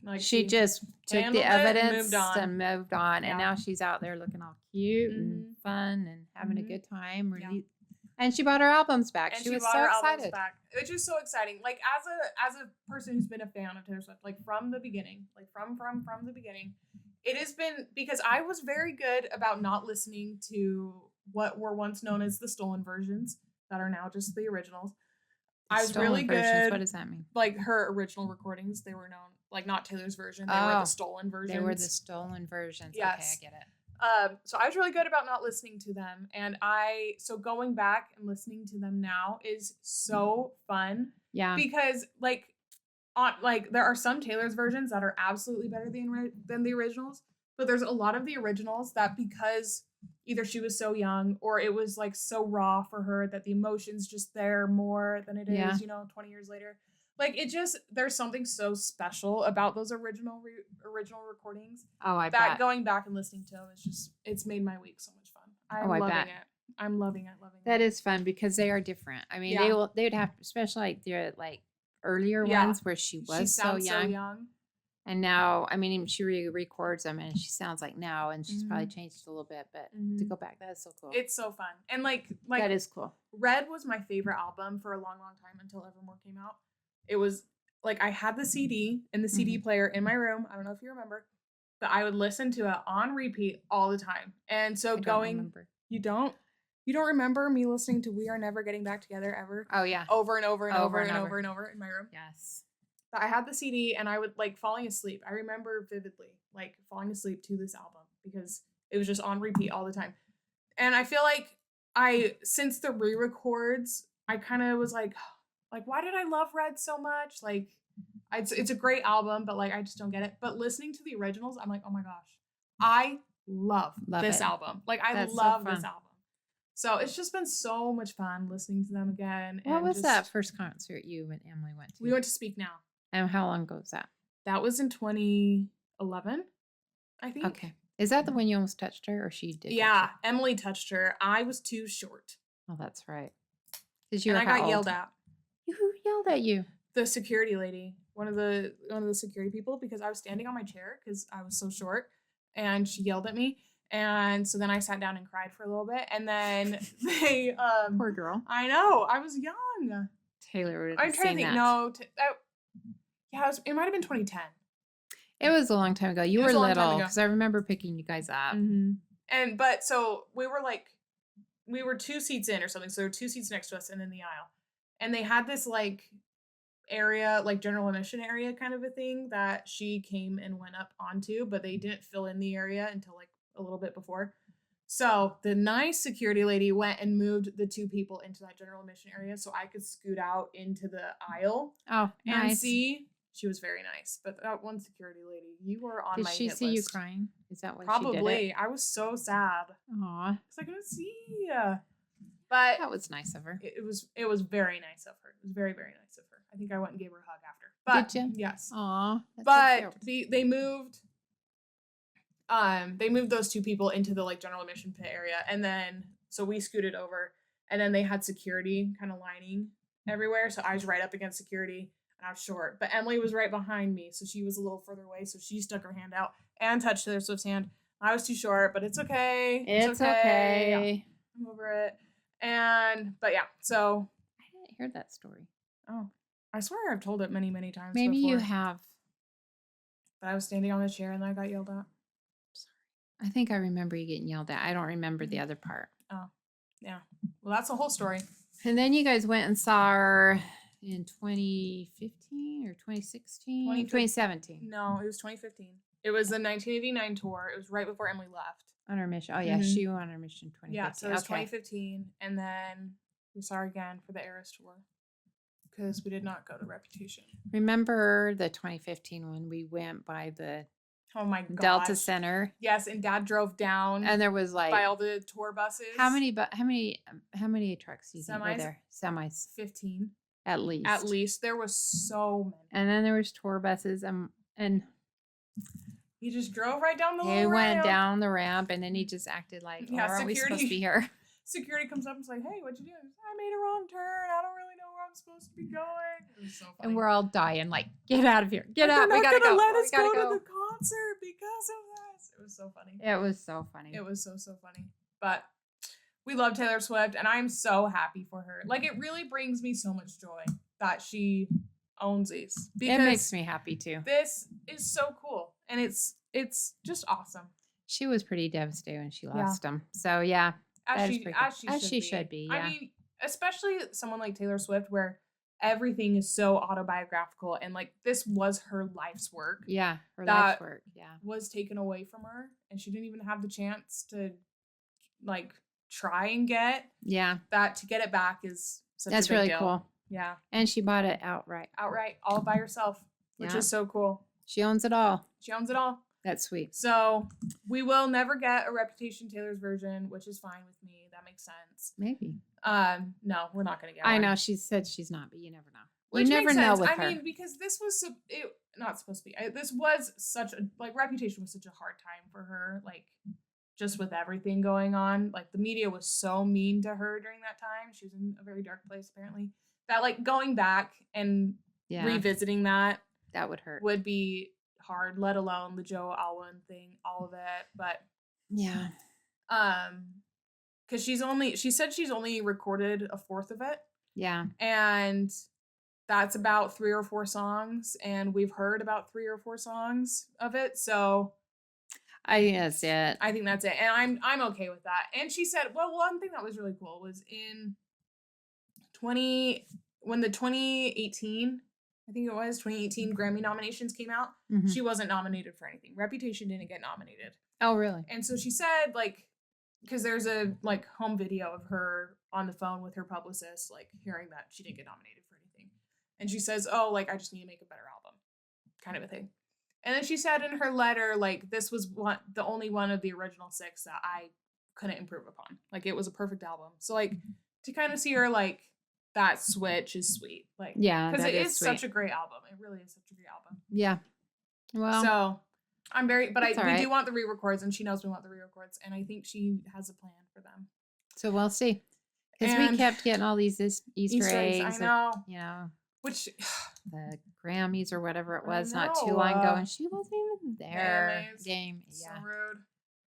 [SPEAKER 2] Like she just took the evidence and moved on. And now she's out there looking all cute and fun and having a good time. And she bought her albums back.
[SPEAKER 1] And
[SPEAKER 2] she was so excited.
[SPEAKER 1] Which is so exciting. Like as a person who's been a fan of Taylor Swift, like from the beginning, like from the beginning, it has been because I was very good about not listening to what were once known as the stolen versions that are now just the originals. I was really good.
[SPEAKER 2] What does that mean?
[SPEAKER 1] Like her original recordings, they were known, like not Taylor's version. They were the stolen versions.
[SPEAKER 2] They were the stolen versions.
[SPEAKER 1] Yes.
[SPEAKER 2] Okay, I get it.
[SPEAKER 1] So I was really good about not listening to them. And so going back and listening to them now is so fun.
[SPEAKER 2] Yeah.
[SPEAKER 1] Because like there are some Taylor's versions that are absolutely better than the originals. But there's a lot of the originals that because either she was so young or it was like so raw for her that the emotion's just there more than it is, 20 years later. Like it just, there's something so special about those original recordings.
[SPEAKER 2] Oh, I bet.
[SPEAKER 1] Going back and listening to them is just, it's made my week so much fun. I'm loving it.
[SPEAKER 2] That is fun because they are different. I mean, they would have, especially like their like earlier ones where she was so young. And now, I mean, she records them and she sounds like now, and she's probably changed a little bit, but to go back, that is so cool.
[SPEAKER 1] It's so fun. And like
[SPEAKER 2] that is cool.
[SPEAKER 1] Red was my favorite album for a long, long time until Evermore came out. It was like, I had the CD in the CD player in my room. I don't know if you remember, but I would listen to it on repeat all the time. And so you don't remember me listening to We Are Never Getting Back Together ever?
[SPEAKER 2] Oh yeah.
[SPEAKER 1] Over and over and over and over and over in my room.
[SPEAKER 2] Yes.
[SPEAKER 1] I had the CD and I would like falling asleep. I remember vividly like falling asleep to this album because it was just on repeat all the time. And I feel like since the re-records, I kind of was like, why did I love Red so much? Like, it's a great album, but like, I just don't get it. But listening to the originals, I'm like, oh my gosh, I love this album. Like, I love this album. So it's just been so much fun listening to them again.
[SPEAKER 2] What was that first concert you and Emily went to?
[SPEAKER 1] We went to Speak Now.
[SPEAKER 2] And how long ago was that?
[SPEAKER 1] That was in 2011, I think.
[SPEAKER 2] Okay. Is that the one you almost touched her, or she did?
[SPEAKER 1] Yeah, Emily touched her. I was too short.
[SPEAKER 2] Oh, that's right.
[SPEAKER 1] And I got yelled at.
[SPEAKER 2] Who yelled at you?
[SPEAKER 1] The security lady, one of the security people, because I was standing on my chair because I was so short, and she yelled at me. And so then I sat down and cried for a little bit, and then they
[SPEAKER 2] poor girl.
[SPEAKER 1] I know, I was young.
[SPEAKER 2] Taylor would have
[SPEAKER 1] I'm trying to think.
[SPEAKER 2] That.
[SPEAKER 1] No, it might have been 2010.
[SPEAKER 2] It was a long time ago. You were little because I remember picking you guys up.
[SPEAKER 1] Mm-hmm. But so we were 2 seats in or something. So there were 2 seats next to us and in the aisle, and they had this like area, like general admission area kind of a thing that she came and went up onto, but they didn't fill in the area until like a little bit before. So the nice security lady went and moved the 2 people into that general admission area so I could scoot out into the aisle.
[SPEAKER 2] Oh,
[SPEAKER 1] and
[SPEAKER 2] nice.
[SPEAKER 1] see. She was very nice, but that one security lady, you were on my hit list.
[SPEAKER 2] Did she see you crying? Is that what
[SPEAKER 1] Probably.
[SPEAKER 2] she did it?
[SPEAKER 1] I was so sad.
[SPEAKER 2] Aw.
[SPEAKER 1] Because I couldn't see you. But
[SPEAKER 2] that was nice of her.
[SPEAKER 1] It was very nice of her. It was very, very nice of her. I think I went and gave her a hug after. But,
[SPEAKER 2] did you?
[SPEAKER 1] Yes.
[SPEAKER 2] Aw.
[SPEAKER 1] But they moved those 2 people into the like general admission pit area, and then so we scooted over, and then they had security kind of lining everywhere, so I was right up against security. I was short, but Emily was right behind me, so she was a little further away, so she stuck her hand out and touched Taylor Swift's hand. I was too short, but it's okay.
[SPEAKER 2] It's okay.
[SPEAKER 1] Yeah, I'm over it. But yeah, so.
[SPEAKER 2] I didn't hear that story.
[SPEAKER 1] Oh, I swear I've told it many, many times
[SPEAKER 2] Maybe
[SPEAKER 1] before.
[SPEAKER 2] you have.
[SPEAKER 1] But I was standing on the chair and I got yelled at.
[SPEAKER 2] Sorry. I think I remember you getting yelled at. I don't remember the other part.
[SPEAKER 1] Oh, yeah. Well, that's the whole story.
[SPEAKER 2] And then you guys went and saw her in 2015 or 2016? 2017.
[SPEAKER 1] No, it was 2015. It was the 1989 tour. It was right before Emily left.
[SPEAKER 2] On her mission. Oh, yeah. She went on her mission in 2015.
[SPEAKER 1] Yeah, so it was 2015. And then we saw her again for the Eras tour. because we did not go to Reputation.
[SPEAKER 2] Remember the 2015 one? We went by the
[SPEAKER 1] Oh my god.
[SPEAKER 2] Delta Center.
[SPEAKER 1] Yes, and Dad drove down
[SPEAKER 2] And there was like
[SPEAKER 1] by all the tour buses.
[SPEAKER 2] how many trucks do you think were
[SPEAKER 1] Semis?
[SPEAKER 2] there? Semis
[SPEAKER 1] 15.
[SPEAKER 2] at least.
[SPEAKER 1] At least there was so many.
[SPEAKER 2] And then there was tour buses and
[SPEAKER 1] he just drove right down the
[SPEAKER 2] he
[SPEAKER 1] little
[SPEAKER 2] went
[SPEAKER 1] ramp.
[SPEAKER 2] down the ramp and then he just acted like,
[SPEAKER 1] Yeah,
[SPEAKER 2] aren't we supposed to be here?
[SPEAKER 1] Security comes up and is like, hey, what'd you do? I made a wrong turn. I don't really know where I'm supposed to be going. It was so funny.
[SPEAKER 2] And we're all dying, like, get out of here. Get out.
[SPEAKER 1] They're
[SPEAKER 2] We
[SPEAKER 1] not
[SPEAKER 2] gotta
[SPEAKER 1] gonna
[SPEAKER 2] go.
[SPEAKER 1] let
[SPEAKER 2] We
[SPEAKER 1] us
[SPEAKER 2] gotta
[SPEAKER 1] go
[SPEAKER 2] go.
[SPEAKER 1] to the concert because of this. It was so funny.
[SPEAKER 2] It was so funny.
[SPEAKER 1] It was so funny. But we love Taylor Swift, and I'm so happy for her. Like, it really brings me so much joy that she owns these.
[SPEAKER 2] It makes me happy too.
[SPEAKER 1] This is so cool, and it's just awesome.
[SPEAKER 2] She was pretty devastated when she lost him. So yeah,
[SPEAKER 1] As
[SPEAKER 2] as she should be. Yeah.
[SPEAKER 1] I mean, especially someone like Taylor Swift, where everything is so autobiographical, and like this was her life's work.
[SPEAKER 2] Yeah, her
[SPEAKER 1] that
[SPEAKER 2] life's work. Yeah,
[SPEAKER 1] was taken away from her, and she didn't even have the chance to like try and get that. To get it back is such
[SPEAKER 2] that's
[SPEAKER 1] a big
[SPEAKER 2] really
[SPEAKER 1] deal.
[SPEAKER 2] cool.
[SPEAKER 1] Yeah,
[SPEAKER 2] and she bought it outright,
[SPEAKER 1] all by herself, which is so cool.
[SPEAKER 2] She owns it all.
[SPEAKER 1] She owns it all.
[SPEAKER 2] That's sweet.
[SPEAKER 1] So we will never get a Reputation Taylor's version, which is fine with me. That makes sense.
[SPEAKER 2] Maybe.
[SPEAKER 1] No, we're not gonna get.
[SPEAKER 2] I
[SPEAKER 1] one.
[SPEAKER 2] know she said she's not, but you never know.
[SPEAKER 1] Which
[SPEAKER 2] you never
[SPEAKER 1] makes
[SPEAKER 2] know
[SPEAKER 1] sense.
[SPEAKER 2] with
[SPEAKER 1] I
[SPEAKER 2] her.
[SPEAKER 1] mean, because this was not supposed to be. This was such a Reputation was such a hard time for her. Like, just with everything going on, like the media was so mean to her during that time. She was in a very dark place apparently. That like going back and revisiting that
[SPEAKER 2] would hurt.
[SPEAKER 1] Would be hard, let alone the Joe Alwyn thing, all of it. But
[SPEAKER 2] yeah,
[SPEAKER 1] because she said she's only recorded a fourth of it.
[SPEAKER 2] Yeah,
[SPEAKER 1] and that's about 3 or 4 songs, and we've heard about 3 or 4 songs of it. So
[SPEAKER 2] I think that's it.
[SPEAKER 1] I think that's it, and I'm okay with that. And she said, well, one thing that was really cool was in when the 2018. I think it was 2018 Grammy nominations came out.
[SPEAKER 2] Mm-hmm.
[SPEAKER 1] She wasn't nominated for anything. Reputation didn't get nominated.
[SPEAKER 2] Oh, really?
[SPEAKER 1] And so she said, like, because there's a like home video of her on the phone with her publicist, like hearing that she didn't get nominated for anything. And she says, oh, like, I just need to make a better album, kind of a thing. And then she said in her letter, like, this was the only one of the original 6 that I couldn't improve upon. Like, it was a perfect album. So, like, to kind of see her, like, that switch is sweet. Like,
[SPEAKER 2] yeah,
[SPEAKER 1] because it is such a great album. It really is such a great album.
[SPEAKER 2] Yeah. Well,
[SPEAKER 1] so I'm very, but we do want the re-records, and she knows we want the re-records, and I think she has a plan for them.
[SPEAKER 2] So we'll see. Because we kept getting all these Easter eggs.
[SPEAKER 1] I know.
[SPEAKER 2] You know,
[SPEAKER 1] which
[SPEAKER 2] the Grammys or whatever it was not too long ago, and she wasn't even there. Game.
[SPEAKER 1] So rude.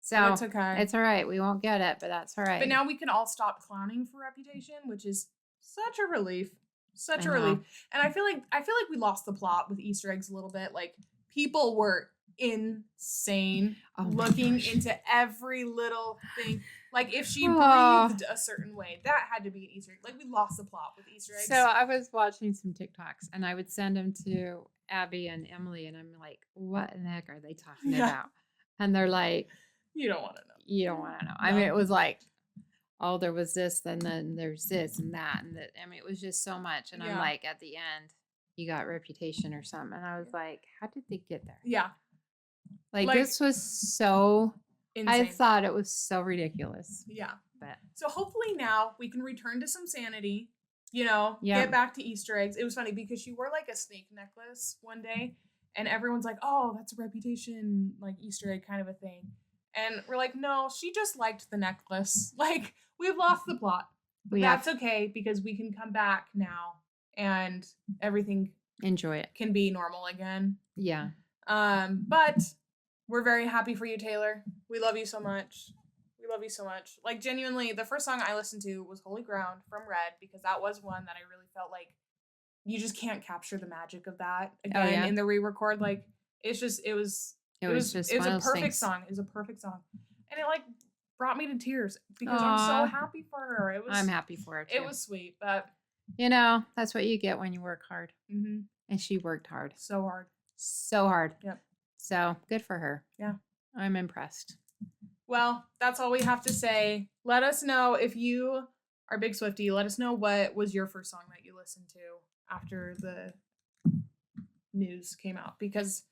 [SPEAKER 2] So
[SPEAKER 1] it's okay.
[SPEAKER 2] It's all right. We won't get it, but that's all right.
[SPEAKER 1] But now we can all stop clowning for Reputation, which is such a relief. Such a relief. And I feel like we lost the plot with Easter eggs a little bit. Like, people were insane looking into every little thing. Like, if she breathed a certain way, that had to be an Easter egg. Like, we lost the plot with Easter eggs.
[SPEAKER 2] So I was watching some TikToks, and I would send them to Abby and Emily, and I'm like, what in the heck are they talking about? And they're like,
[SPEAKER 1] you don't want to know.
[SPEAKER 2] You don't want to know. No. I mean, it was like, oh, there was this, then there's this and that. And that. I mean, it was just so much. And I'm like, at the end, you got Reputation or something. And I was like, how did they get there?
[SPEAKER 1] Yeah.
[SPEAKER 2] Like this was so insane. I thought it was so ridiculous.
[SPEAKER 1] Yeah.
[SPEAKER 2] But
[SPEAKER 1] so hopefully now we can return to some sanity, get back to Easter eggs. It was funny because she wore like a snake necklace one day, and everyone's like, oh, that's a Reputation like Easter egg kind of a thing. And we're like, no, she just liked the necklace. Like, we've lost the plot. That's okay, because we can come back now and everything
[SPEAKER 2] enjoy it.
[SPEAKER 1] Can be normal again.
[SPEAKER 2] Yeah.
[SPEAKER 1] But we're very happy for you, Taylor. We love you so much. We love you so much. Like, genuinely, the first song I listened to was Holy Ground from Red, because that was one that I really felt like you just can't capture the magic of that again in the re-record. Like, it was a perfect song. It was a perfect song. And it like brought me to tears because I'm so happy for her.
[SPEAKER 2] I'm happy for her too.
[SPEAKER 1] It was sweet, but
[SPEAKER 2] that's what you get when you work hard.
[SPEAKER 1] Mm-hmm.
[SPEAKER 2] And she worked hard.
[SPEAKER 1] So hard.
[SPEAKER 2] So hard.
[SPEAKER 1] Yep.
[SPEAKER 2] So good for her.
[SPEAKER 1] Yeah.
[SPEAKER 2] I'm impressed.
[SPEAKER 1] Well, that's all we have to say. Let us know if you are a big Swiftie. Let us know what was your first song that you listened to. after the news came out, because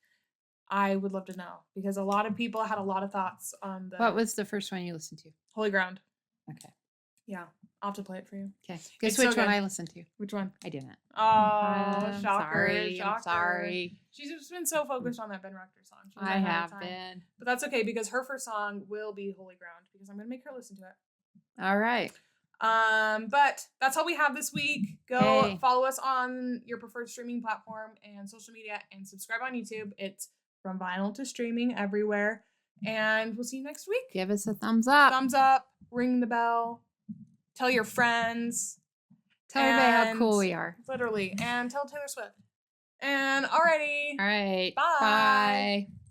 [SPEAKER 1] I would love to know, because a lot of people had a lot of thoughts on the
[SPEAKER 2] What was the first one you listened to?
[SPEAKER 1] Holy Ground.
[SPEAKER 2] Okay.
[SPEAKER 1] Yeah, I'll have to play it for you.
[SPEAKER 2] Okay. Guess
[SPEAKER 1] It's
[SPEAKER 2] which
[SPEAKER 1] so
[SPEAKER 2] one
[SPEAKER 1] good.
[SPEAKER 2] I listened to?
[SPEAKER 1] Which one?
[SPEAKER 2] I didn't.
[SPEAKER 1] Oh, shocker!
[SPEAKER 2] Sorry.
[SPEAKER 1] Shocker.
[SPEAKER 2] I'm sorry.
[SPEAKER 1] She's just been so focused on that Ben Rector song. She
[SPEAKER 2] I
[SPEAKER 1] hasn't had
[SPEAKER 2] have
[SPEAKER 1] time.
[SPEAKER 2] been.
[SPEAKER 1] But that's okay, because her first song will be Holy Ground, because I'm gonna make her listen to it.
[SPEAKER 2] All right.
[SPEAKER 1] But that's all we have this week. Go follow us on your preferred streaming platform and social media, and subscribe on YouTube. It's From Vinyl to Streaming everywhere. And we'll see you next week.
[SPEAKER 2] Give us a thumbs up.
[SPEAKER 1] Thumbs up, ring the bell, tell your friends.
[SPEAKER 2] Tell everybody how cool we are.
[SPEAKER 1] Literally. And tell Taylor Swift. And alrighty.
[SPEAKER 2] All right.
[SPEAKER 1] Bye.
[SPEAKER 2] Bye.